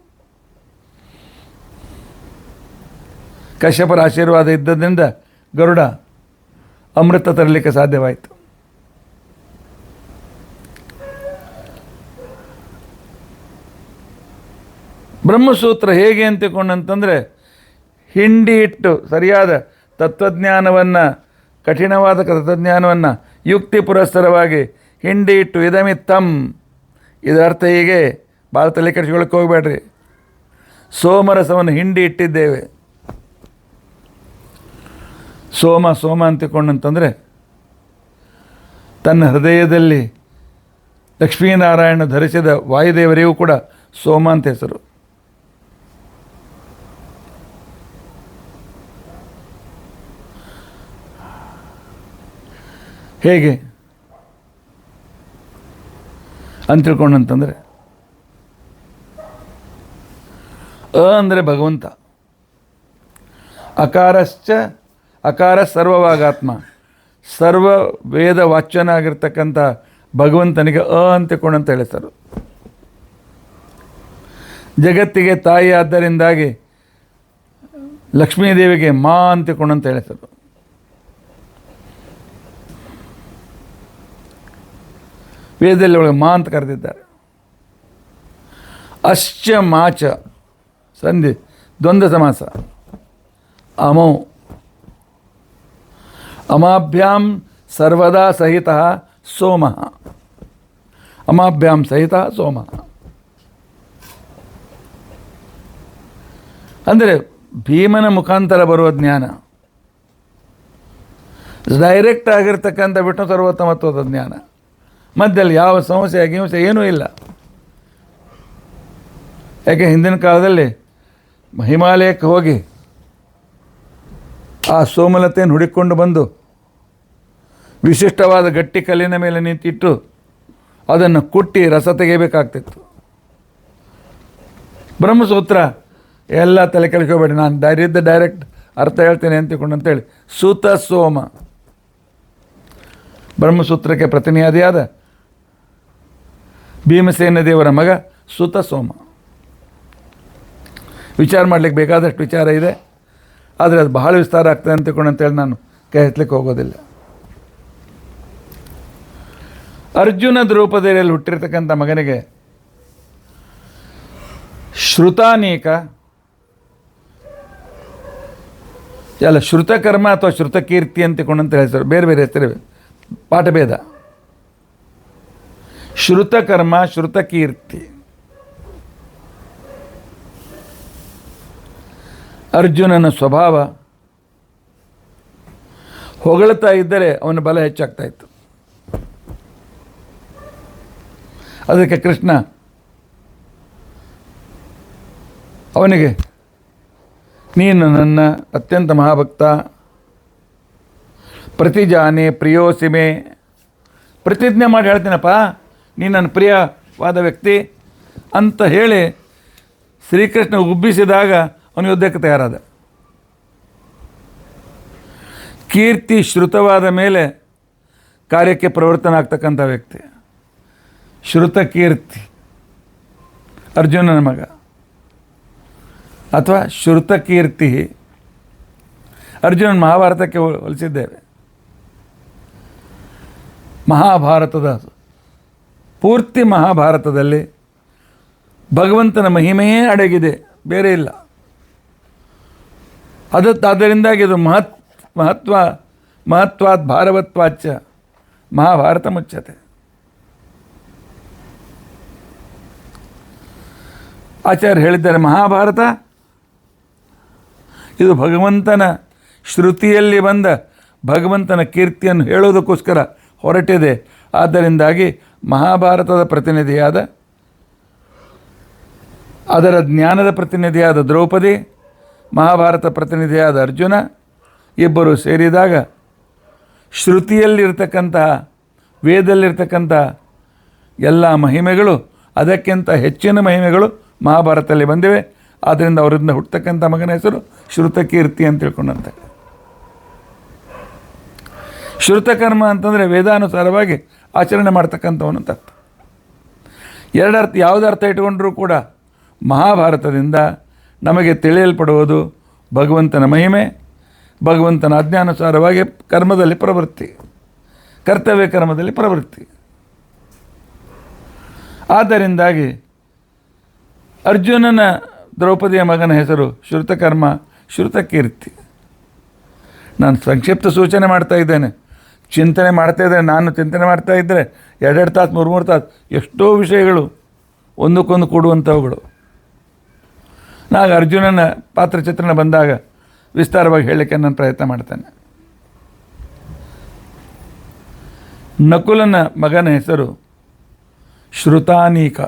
ಕಶ್ಯಪರ ಆಶೀರ್ವಾದ ಇದ್ದದ್ರಿಂದ ಗರುಡ ಅಮೃತ ತರಲಿಕ್ಕೆ ಸಾಧ್ಯವಾಯಿತು. ಬ್ರಹ್ಮಸೂತ್ರ ಹೇಗೆ ಅಂತಿಕೊಂಡಂತಂದರೆ, ಹಿಂಡಿ ಇಟ್ಟು ಸರಿಯಾದ ತತ್ವಜ್ಞಾನವನ್ನು, ಕಠಿಣವಾದ ತತ್ವಜ್ಞಾನವನ್ನು ಯುಕ್ತಿ ಪುರಸ್ಸರವಾಗಿ ಹಿಂಡಿ ಇಟ್ಟು ಇದಮಿತ್ತಂ, ಇದರ ಅರ್ಥ ಹೀಗೆ, ಭಾಳ ತಲೆ ಕೆಡಿಸ್ಕೊಳ್ಳೋಕೆ ಹೋಗಬೇಡ್ರಿ. ಸೋಮರಸವನ್ನು ಹಿಂಡಿ ಇಟ್ಟಿದ್ದೇವೆ. ಸೋಮ ಅಂತಿಕೊಂಡಂತಂದರೆ ತನ್ನ ಹೃದಯದಲ್ಲಿ ಲಕ್ಷ್ಮೀನಾರಾಯಣ ಧರಿಸಿದ ವಾಯುದೇವರಿಗೂ ಕೂಡ ಸೋಮ ಅಂತ ಹೆಸರು. ಹೇಗೆ ಅಂತ ತಿಳ್ಕೊಂಡಂತಂದರೆ, ಅಂದರೆ ಭಗವಂತ, ಅಕಾರ ಸರ್ವವಾಗಾತ್ಮ, ಸರ್ವ ವೇದ ವಾಚ್ಯನಾಗಿರ್ತಕ್ಕಂಥ ಭಗವಂತನಿಗೆ ಅಂತಿಕೊಂಡಂತ ಹೇಳ್ತಾರೆ. ಜಗತ್ತಿಗೆ ತಾಯಿ ಆದ್ದರಿಂದಾಗಿ ಲಕ್ಷ್ಮೀದೇವಿಗೆ ಮಾ ಅಂತಿಕೊಂಡಂತ ಹೇಳ್ತಾರೆ. ವೇದದಲ್ಲಿ ಒಳಗೆ ಮಾ ಅಂತ ಕರೆದಿದ್ದಾರೆ. ಅಶ್ಚ ಮಾಚ ಸಂಧಿ ದ್ವಂದ್ವ ಸಮಾಸ. ಅಮೌ ಅಮಾಭ್ಯಾಂ ಸರ್ವದಾ ಸಹಿತ ಸೋಮ. ಅಮಾಭ್ಯಾಂ ಸಹಿತ ಸೋಮ ಅಂದರೆ ಭೀಮನ ಮುಖಾಂತರ ಬರುವ ಜ್ಞಾನ, ಡೈರೆಕ್ಟ್ ಆಗಿರ್ತಕ್ಕಂಥ ವಿಷ್ಣು ಸರ್ವೋತ್ತಮತ್ವದ ಜ್ಞಾನ. ಮಧ್ಯದಲ್ಲಿ ಯಾವ ಸಮಸ್ಯೆ ಗಿಂಸೆ ಏನೂ ಇಲ್ಲ. ಯಾಕೆ ಹಿಂದಿನ ಕಾಲದಲ್ಲಿ ಹಿಮಾಲಯಕ್ಕೆ ಹೋಗಿ ಆ ಸೋಮಲತೆಯನ್ನು ಹುಡುಕೊಂಡು ಬಂದು ವಿಶಿಷ್ಟವಾದ ಗಟ್ಟಿ ಕಲ್ಲಿನ ಮೇಲೆ ನಿಂತಿಟ್ಟು ಅದನ್ನು ಕುಟ್ಟಿ ರಸ ತೆಗೆಯಬೇಕಾಗ್ತಿತ್ತು. ಬ್ರಹ್ಮಸೂತ್ರ ಎಲ್ಲ ತಲೆ ಕೆಳ್ಕೋಬೇಡಿ, ನಾನು ಡೈರೆಕ್ಟ್ ಅರ್ಥ ಹೇಳ್ತೇನೆ ಅಂತೇಳಿ ಸೂತ ಸೋಮ ಬ್ರಹ್ಮಸೂತ್ರಕ್ಕೆ ಪ್ರತಿನಿಧಿಯಾದ ಭೀಮಸೇನ ದೇವರ ಮಗ ಸೂತ ಸೋಮ. ವಿಚಾರ ಮಾಡಲಿಕ್ಕೆ ಬೇಕಾದಷ್ಟು ವಿಚಾರ ಇದೆ, ಆದರೆ ಅದು ಬಹಳ ವಿಸ್ತಾರ ಆಗ್ತದೆ ಅಂತೇಳಿ ನಾನು ಕೈ ಎತ್ತಲಿಕ್ಕೆ ಹೋಗೋದಿಲ್ಲ. ಅರ್ಜುನ ದ್ರೌಪದಿಯಲ್ಲಿ ಹುಟ್ಟಿರ್ತಕ್ಕಂಥ ಮಗನಿಗೆ ಶ್ರುತಾನೀಕ ಎಲ್ಲ ಶ್ರುತಕರ್ಮ ಅಥವಾ ಶ್ರುತಕೀರ್ತಿ ಅಂತಕೊಂಡಂತ ಹೆಸರು, ಬೇರೆ ಬೇರೆ ಹೆಸರಿವೆ, ಪಾಠಭೇದ. ಶ್ರುತಕರ್ಮ, ಶ್ರುತಕೀರ್ತಿ. ಅರ್ಜುನನ ಸ್ವಭಾವ ಹೊಗಳ್ತಾ ಇದ್ದರೆ ಅವನ ಬಲ ಹೆಚ್ಚಾಗ್ತಾ ಇತ್ತು. ಅದಕ್ಕೆ ಕೃಷ್ಣ ಅವನಿಗೆ ನೀನು ನನ್ನ ಅತ್ಯಂತ ಮಹಾಭಕ್ತ, ಪ್ರತಿಜಾನೆ ಪ್ರಿಯೋಸಿಮೆ, ಪ್ರತಿಜ್ಞೆ ಮಾಡಿ ಹೇಳ್ತೀನಪ್ಪ ನೀನು ನನ್ನ ಪ್ರಿಯವಾದ ವ್ಯಕ್ತಿ ಅಂತ ಹೇಳಿ ಶ್ರೀಕೃಷ್ಣ ಉಬ್ಬಿಸಿದಾಗ ಅವನು ಯುದ್ಧಕ್ಕೆ ತಯಾರಾದ. ಕೀರ್ತಿ ಶ್ರುತವಾದ ಮೇಲೆ ಕಾರ್ಯಕ್ಕೆ ಪ್ರವರ್ತನ ಆಗ್ತಕ್ಕಂಥ ವ್ಯಕ್ತಿ ಶ್ರುತಕೀರ್ತಿ. ಅರ್ಜುನನ ಮಗ ಅಥವಾ ಶ್ರುತಕೀರ್ತಿ. ಅರ್ಜುನನ ಮಹಾಭಾರತಕ್ಕೆ ಹೋಲಿಸಿದ್ದೇವೆ. ಮಹಾಭಾರತದ ಪೂರ್ತಿ ಮಹಾಭಾರತದಲ್ಲಿ ಭಗವಂತನ ಮಹಿಮೆಯೇ ಅಡಗಿದೆ, ಬೇರೆ ಇಲ್ಲ. ಅದರಿಂದಾಗಿ ಇದು ಮಹತ್ವಾತ್ ಭಾರವತ್ವಾಚ ಮಹಾಭಾರತ ಮುಚ್ಚತೆ. ಆಚಾರ್ಯ ಹೇಳಿದ್ದಾರೆ, ಮಹಾಭಾರತ ಇದು ಭಗವಂತನ ಶ್ರುತಿಯಲ್ಲಿ ಬಂದ ಭಗವಂತನ ಕೀರ್ತಿಯನ್ನು ಹೇಳೋದಕ್ಕೋಸ್ಕರ ಹೊರಟಿದೆ. ಆದ್ದರಿಂದಾಗಿ ಮಹಾಭಾರತದ ಪ್ರತಿನಿಧಿಯಾದ, ಅದರ ಜ್ಞಾನದ ಪ್ರತಿನಿಧಿಯಾದ ದ್ರೌಪದಿ, ಮಹಾಭಾರತ ಪ್ರತಿನಿಧಿಯಾದ ಅರ್ಜುನ ಇಬ್ಬರು ಸೇರಿದಾಗ ಶ್ರುತಿಯಲ್ಲಿರ್ತಕ್ಕಂತಹ, ವೇದದಲ್ಲಿರ್ತಕ್ಕಂತಹ ಎಲ್ಲ ಮಹಿಮೆಗಳು, ಅದಕ್ಕಿಂತ ಹೆಚ್ಚಿನ ಮಹಿಮೆಗಳು ಮಹಾಭಾರತದಲ್ಲಿ ಬಂದಿವೆ. ಆದ್ದರಿಂದ ಅವರಿಂದ ಹುಟ್ಟತಕ್ಕಂಥ ಮಗನ ಹೆಸರು ಶ್ರುತಕೀರ್ತಿ ಅಂತ ತಿಳ್ಕೊಂಡಂತೆ. ಶ್ರುತಕರ್ಮ ಅಂತಂದರೆ ವೇದಾನುಸಾರವಾಗಿ ಆಚರಣೆ ಮಾಡ್ತಕ್ಕಂಥವನು ಅಂತ ಅರ್ಥ. ಎರಡರ್ಥ, ಯಾವುದೇ ಅರ್ಥ ಇಟ್ಕೊಂಡ್ರೂ ಕೂಡ ಮಹಾಭಾರತದಿಂದ ನಮಗೆ ತಿಳಿಯಲ್ಪಡುವುದು ಭಗವಂತನ ಮಹಿಮೆ, ಭಗವಂತನ ಆಜ್ಞಾನುಸಾರವಾಗಿ ಕರ್ಮದಲ್ಲಿ ಪ್ರವೃತ್ತಿ, ಕರ್ತವ್ಯ ಕರ್ಮದಲ್ಲಿ ಪ್ರವೃತ್ತಿ. ಆದ್ದರಿಂದಾಗಿ ಅರ್ಜುನನ ದ್ರೌಪದಿಯ ಮಗನ ಹೆಸರು ಶ್ರುತಕರ್ಮ, ಶ್ರುತಕೀರ್ತಿ. ನಾನು ಸಂಕ್ಷಿಪ್ತ ಸೂಚನೆ ಮಾಡ್ತಾ ಇದ್ದೇನೆ, ಚಿಂತನೆ ಮಾಡ್ತಾ ಇದ್ದೇನೆ. ನಾನು ಚಿಂತನೆ ಮಾಡ್ತಾ ಇದ್ದರೆ 2 ತಾಸು 3 ತಾಸು ಎಷ್ಟೋ ವಿಷಯಗಳು ಒಂದಕ್ಕೊಂದು ಕೂಡುವಂಥವುಗಳು. ನಾನು ಅರ್ಜುನನ ಪಾತ್ರ ಚಿತ್ರಣ ಬಂದಾಗ ವಿಸ್ತಾರವಾಗಿ ಹೇಳಲಿಕ್ಕೆ ನಾನು ಪ್ರಯತ್ನ ಮಾಡ್ತೇನೆ. ನಕುಲನ ಮಗನ ಹೆಸರು ಶ್ರುತಾನೀಕ.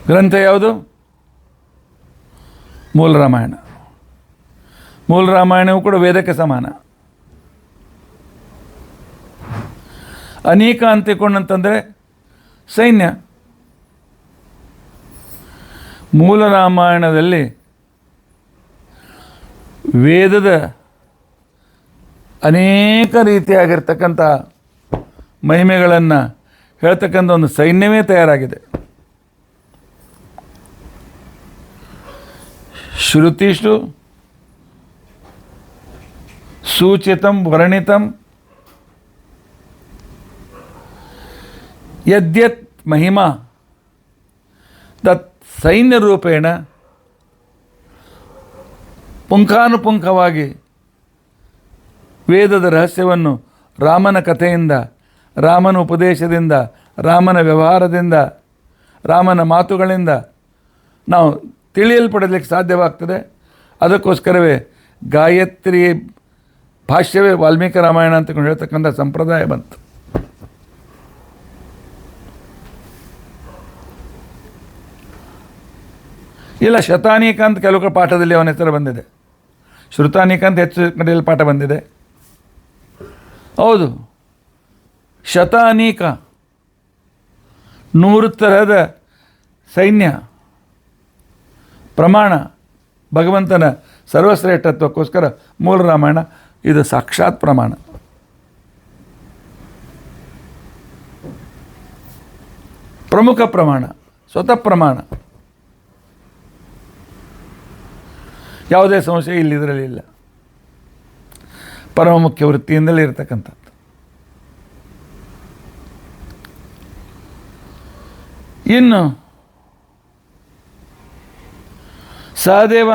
ಗ್ರಂಥ ಯಾವುದು? ಮೂಲ ರಾಮಾಯಣ. ಮೂಲ ರಾಮಾಯಣವು ಕೂಡ ವೇದಕ್ಕೆ ಸಮಾನ. ಅನೇಕ ಅಂತಿಕೊಂಡಂತಂದರೆ ಸೈನ್ಯ. ಮೂಲ ರಾಮಾಯಣದಲ್ಲಿ ವೇದದ ಅನೇಕ ರೀತಿಯಾಗಿರ್ತಕ್ಕಂಥ ಮಹಿಮೆಗಳನ್ನು ಹೇಳ್ತಕ್ಕಂಥ ಒಂದು ಸೈನ್ಯವೇ ತಯಾರಾಗಿದೆ. ಶ್ರುತಿಷು ಸೂಚಿತಂ ವರ್ಣಿತಂ ಯದ್ಯತ್ ಮಹಿಮಾ ತತ್ ಸೈನ್ಯರೂಪೇಣ ಪುಂಖಾನುಪುಂಖವಾಗಿ ವೇದದ ರಹಸ್ಯವನ್ನು ರಾಮನ ಕಥೆಯಿಂದ, ರಾಮನ ಉಪದೇಶದಿಂದ, ರಾಮನ ವ್ಯವಹಾರದಿಂದ, ರಾಮನ ಮಾತುಗಳಿಂದ ನಾವು ತಿಳಿಯಲ್ಪಡಲಿಕ್ಕೆ ಸಾಧ್ಯವಾಗ್ತದೆ. ಅದಕ್ಕೋಸ್ಕರವೇ ಗಾಯತ್ರಿ ಭಾಷ್ಯವೇ ವಾಲ್ಮೀಕಿ ರಾಮಾಯಣ ಅಂತ ಹೇಳ್ತಕ್ಕಂಥ ಸಂಪ್ರದಾಯ ಬಂತು. ಇಲ್ಲ, ಶತಾನೀಕ ಅಂತ ಕೆಲವು ಪಾಠದಲ್ಲಿ ಅವನ ಹೆಸರು ಬಂದಿದೆ. ಶ್ರುತಾನೀಕ ಅಂತ ಹೆಚ್ಚು ಕಡೆಯಲ್ಲಿ ಪಾಠ ಬಂದಿದೆ. ಹೌದು, ಶತಾನೀಕ 100 ತರಹದ ಸೈನ್ಯ ಪ್ರಮಾಣ ಭಗವಂತನ ಸರ್ವಶ್ರೇಷ್ಠತ್ವಕ್ಕೋಸ್ಕರ ಮೂಲ ರಾಮಾಯಣ ಇದು ಸಾಕ್ಷಾತ್ ಪ್ರಮಾಣ. ಪ್ರಮುಖ ಪ್ರಮಾಣ, ಸ್ವತಃ ಪ್ರಮಾಣ. ಯಾವುದೇ ಸಂಶಯ ಇಲ್ಲಿ ಇದರಲ್ಲಿ ಇಲ್ಲ. ಪರಮ ಮುಖ್ಯ ವೃತ್ತಿಯಿಂದಲೇ ಇರತಕ್ಕಂಥದ್ದು. ಇನ್ನು ಸಹದೇವ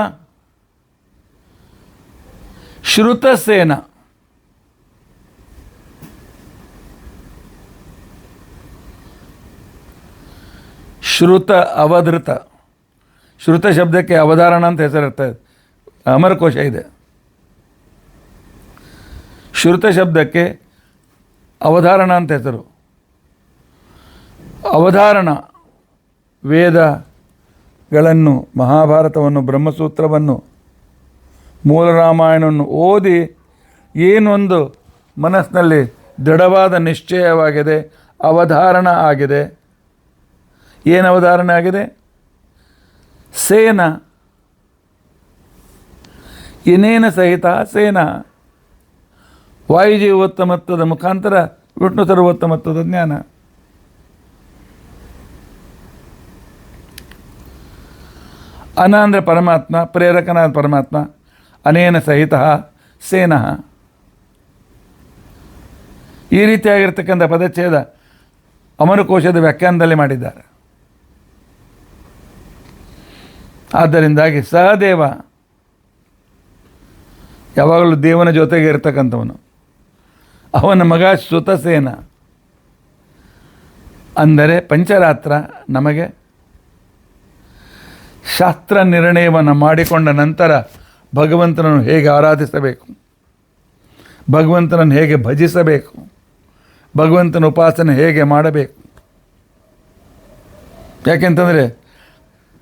ಶ್ರುತಸೇನ, ಶ್ರುತ ಅವಧೃತ. ಶ್ರುತ ಶಬ್ದಕ್ಕೆ ಅವಧಾರಣ ಅಂತ ಹೆಸರಿರ್ತದೆ, ಅಮರಕೋಶ ಇದೆ. ಶ್ರುತ ಶಬ್ದಕ್ಕೆ ಅವಧಾರಣ ಅಂತ ಹೆಸರು. ಅವಧಾರಣ ವೇದಗಳನ್ನು, ಮಹಾಭಾರತವನ್ನು, ಬ್ರಹ್ಮಸೂತ್ರವನ್ನು, ಮೂಲ ರಾಮಾಯಣವನ್ನು ಓದಿ ಏನೊಂದು ಮನಸ್ಸಿನಲ್ಲಿ ದೃಢವಾದ ನಿಶ್ಚಯವಾಗಿದೆ, ಅವಧಾರಣ ಆಗಿದೆ. ಏನು ಅವಧಾರಣ ಆಗಿದೆ? ಸೇನ, ಏನೇನ ಸಹಿತ ಸೇನ. ವಾಯುಜೀವೋತ್ತಮತ್ವದ ಮುಖಾಂತರ ವಿಷ್ಣು ಸರ್ವೋತ್ತಮತ್ವದ ಜ್ಞಾನ. ಅನ ಅಂದರೆ ಪರಮಾತ್ಮ, ಪ್ರೇರಕನಾದ ಪರಮಾತ್ಮ. ಅನೇನ ಸಹಿತ ಸೇನ. ಈ ರೀತಿಯಾಗಿರ್ತಕ್ಕಂಥ ಪದಚ್ಛೇದ ಅಮರಕೋಶದ ವ್ಯಾಖ್ಯಾನದಲ್ಲಿ ಮಾಡಿದ್ದಾರೆ. ಆದ್ದರಿಂದಾಗಿ ಸಹದೇವ ಯಾವಾಗಲೂ ದೇವನ ಜೊತೆಗೆ ಇರ್ತಕ್ಕಂಥವನು. ಅವನ ಮಗ ಶ್ರುತಸೇನ. ಅಂದರೆ ಪಂಚರಾತ್ರ ನಮಗೆ ಶಾಸ್ತ್ರ ನಿರ್ಣಯವನ್ನು ಮಾಡಿಕೊಂಡ ನಂತರ ಭಗವಂತನನ್ನು ಹೇಗೆ ಆರಾಧಿಸಬೇಕು, ಭಗವಂತನನ್ನು ಹೇಗೆ ಭಜಿಸಬೇಕು, ಭಗವಂತನ ಉಪಾಸನೆ ಹೇಗೆ ಮಾಡಬೇಕು. ಯಾಕೆಂತಂದರೆ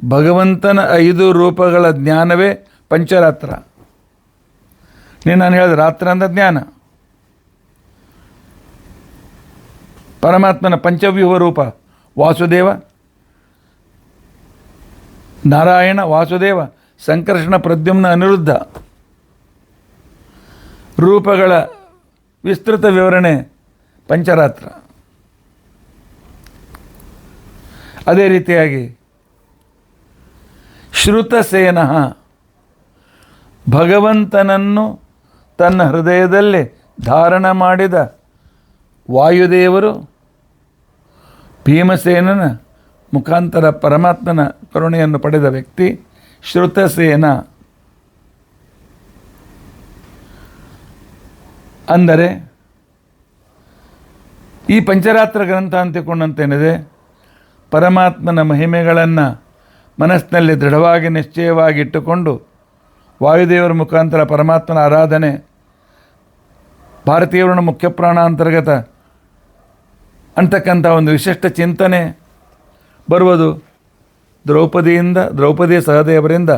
ಭಗವಂತನ 5 ರೂಪಗಳ ಜ್ಞಾನವೇ ಪಂಚರಾತ್ರ. ನಾನು ಹೇಳಿದೆ ರಾತ್ರ ಅಂದ ಜ್ಞಾನ. ಪರಮಾತ್ಮನ ಪಂಚವ್ಯೂಹ ರೂಪ ವಾಸುದೇವ, ನಾರಾಯಣ, ವಾಸುದೇವ, ಸಂಕರ್ಷಣ, ಪ್ರದ್ಯುಮ್ನ, ಅನಿರುದ್ಧ ರೂಪಗಳ ವಿಸ್ತೃತ ವಿವರಣೆ ಪಂಚರಾತ್ರ. ಅದೇ ರೀತಿಯಾಗಿ ಶ್ರುತಸೇನ ಭಗವಂತನನ್ನು ತನ್ನ ಹೃದಯದಲ್ಲಿ ಧಾರಣ ಮಾಡಿದ ವಾಯುದೇವರು ಭೀಮಸೇನನ ಮುಖಾಂತರ ಪರಮಾತ್ಮನ ಕರುಣೆಯನ್ನು ಪಡೆದ ವ್ಯಕ್ತಿ ಶ್ರುತಸೇನ. ಅಂದರೆ ಈ ಪಂಚರಾತ್ರ ಗ್ರಂಥ ಅಂತಿಕೊಂಡಂತೇನಿದೆ, ಪರಮಾತ್ಮನ ಮಹಿಮೆಗಳನ್ನು ಮನಸ್ಸಿನಲ್ಲಿ ದೃಢವಾಗಿ ನಿಶ್ಚಯವಾಗಿ ಇಟ್ಟುಕೊಂಡು ವಾಯುದೇವರ ಮುಖಾಂತರ ಪರಮಾತ್ಮನ ಆರಾಧನೆ, ಭಾರತೀಯರನ್ನು ಮುಖ್ಯ ಪ್ರಾಣ ಅಂತರ್ಗತ ಅಂತಕ್ಕಂಥ ಒಂದು ವಿಶಿಷ್ಟ ಚಿಂತನೆ ಬರುವುದು ದ್ರೌಪದಿ ಸಹದೇವರಿಂದ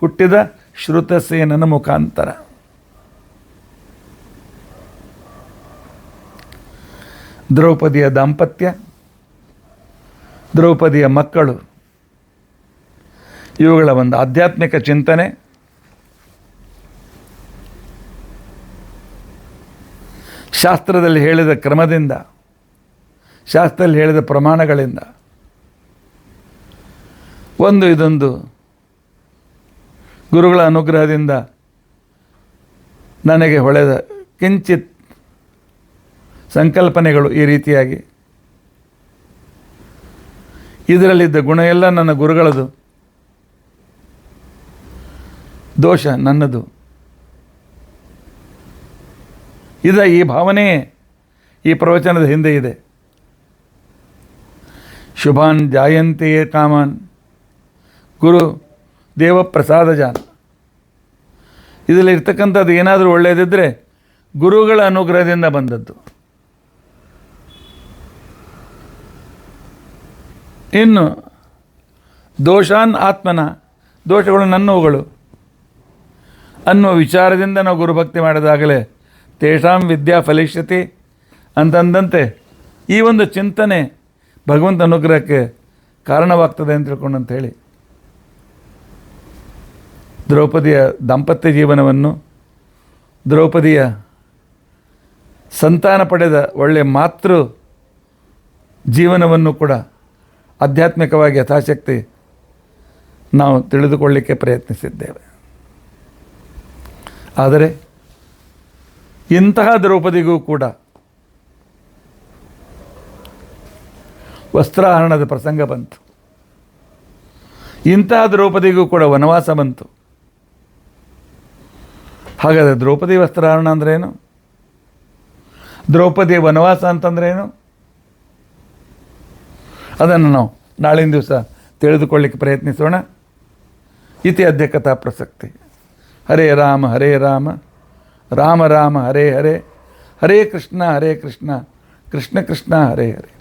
ಹುಟ್ಟಿದ ಶ್ರುತಸೇನನ ಮುಖಾಂತರ. ದ್ರೌಪದಿಯ ದಾಂಪತ್ಯ, ದ್ರೌಪದಿಯ ಮಕ್ಕಳು, ಇವುಗಳ ಒಂದು ಆಧ್ಯಾತ್ಮಿಕ ಚಿಂತನೆ ಶಾಸ್ತ್ರದಲ್ಲಿ ಹೇಳಿದ ಕ್ರಮದಿಂದ, ಶಾಸ್ತ್ರದಲ್ಲಿ ಹೇಳಿದ ಪ್ರಮಾಣಗಳಿಂದ ಇದೊಂದು ಗುರುಗಳ ಅನುಗ್ರಹದಿಂದ ನನಗೆ ಹೊಳೆದ ಕಿಂಚಿತ್ ಸಂಕಲ್ಪನೆಗಳು ಈ ರೀತಿಯಾಗಿ. ಇದರಲ್ಲಿದ್ದ ಗುಣ ಎಲ್ಲ ನನ್ನ ಗುರುಗಳದು, ದೋಷ ನನ್ನದು. ಈ ಭಾವನೆಯೇ ಈ ಪ್ರವಚನದ ಹಿಂದೆ ಇದೆ. ಶುಭಾನ್ ಜಾಯಂತೆಯೇ ಕಾಮಾನ್ ಗುರು ದೇವ ಪ್ರಸಾದ ಜಾನ್. ಇದರಲ್ಲಿ ಇರ್ತಕ್ಕಂಥದ್ದು ಏನಾದರೂ ಒಳ್ಳೆಯದಿದ್ದರೆ ಗುರುಗಳ ಅನುಗ್ರಹದಿಂದ ಬಂದದ್ದು. ಇನ್ನು ದೋಷಾನ್ ಆತ್ಮನ ದೋಷಗಳು ನನ್ನವುಗಳು ಅನ್ನುವ ವಿಚಾರದಿಂದ ನಾವು ಗುರುಭಕ್ತಿ ಮಾಡಿದಾಗಲೇ ತೇಷಾಂ ವಿದ್ಯಾ ಫಲಿಷ್ಯತಿ ಅಂತಂದಂತೆ ಈ ಒಂದು ಚಿಂತನೆ ಭಗವಂತ ಅನುಗ್ರಹಕ್ಕೆ ಕಾರಣವಾಗ್ತದೆ ಅಂತ ತಿಳ್ಕೊಂಡು ಅಂಥೇಳಿ ದ್ರೌಪದಿಯ ದಾಂಪತ್ಯ ಜೀವನವನ್ನು, ದ್ರೌಪದಿಯ ಸಂತಾನ ಪಡೆದ ಒಳ್ಳೆಯ ಮಾತೃ ಜೀವನವನ್ನು ಕೂಡ ಆಧ್ಯಾತ್ಮಿಕವಾಗಿ ಯಥಾಶಕ್ತಿ ನಾವು ತಿಳಿದುಕೊಳ್ಳಲಿಕ್ಕೆ ಪ್ರಯತ್ನಿಸಿದ್ದೇವೆ. ಆದರೆ ಇಂತಹ ದ್ರೌಪದಿಗೂ ಕೂಡ ವಸ್ತ್ರಾಹರಣದ ಪ್ರಸಂಗ ಬಂತು. ಇಂತಹ ದ್ರೌಪದಿಗೂ ಕೂಡ ವನವಾಸ ಬಂತು. ಹಾಗಾದರೆ ದ್ರೌಪದಿ ವಸ್ತ್ರಾಹರಣ ಅಂದ್ರೇನು? ದ್ರೌಪದಿಯ ವನವಾಸ ಅಂತಂದ್ರೇನು? ಅದನ್ನು ನಾವು ನಾಳಿನ ದಿವಸ ತಿಳಿದುಕೊಳ್ಳಿಕ್ಕೆ ಪ್ರಯತ್ನಿಸೋಣ. ಇತಿ ಅದ್ಯ ಕಥಾ ಪ್ರಸಕ್ತಿ. ಹರೇ ರಾಮ ರಾಮ ರಾಮ ಹರೇ ಹರೇ, ಹರೇ ಕೃಷ್ಣ ಕೃಷ್ಣ ಕೃಷ್ಣ ಹರೇ ಹರೇ.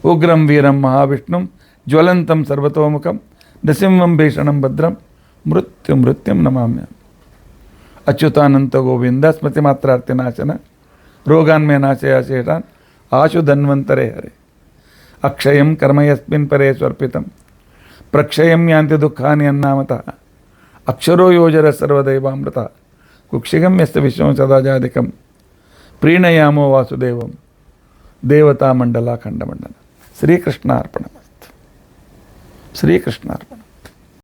ಉಗ್ರಂ ವೀರಂ ಮಹಾವಿಷ್ಣುಂ ಜ್ವಲಂತಂ ಸರ್ವತೋಮುಖಂ ನೃಸಿಂಹಂ ಭೀಷಣಂ ಭದ್ರಂ ಮೃತ್ಯುಂ ನಮಾಮ್ಯಹಂ. ಅಚ್ಯುತಾನಂತ ಗೋವಿಂದ ಸ್ಮೃತಿ ಮಾತ್ರಾರ್ತಿನಾಶನ ರೋಗಾನ್ಮೇ ನಾಶಯ ಶೇಷಾನ್ ಆಶು ಧನ್ವಂತರೇ ಹರೇ. ಅಕ್ಷಯಂ ಕರ್ಮ ಯಸ್ಮಿನ್ ಪರೇ ಸ್ವರ್ಪಿತಂ ಪ್ರಕ್ಷಯಂ ಯಾಂತಿ ದುಃಖಾನಿ ಅನ್ನಾಮತಃ. ಅಕ್ಷರೋ ಯೋಜರ ಸರ್ವದೈವಾಮೃತ ಕುಕ್ಷಿಗಂ ಯಸ್ತ ವಿಶ್ವಂ ಸದಾಜಾಧಿಕಂ ಪ್ರೀಣಯಾಮೋ ವಾಸುದೇವಂ ದೇವತಾ ಮಂಡಲ ಖಂಡಮಂಡಲ. ಶ್ರೀಕೃಷ್ಣಾರ್ಪಣಮಸ್ತು. ಶ್ರೀಕೃಷ್ಣಾರ್ಪಣ.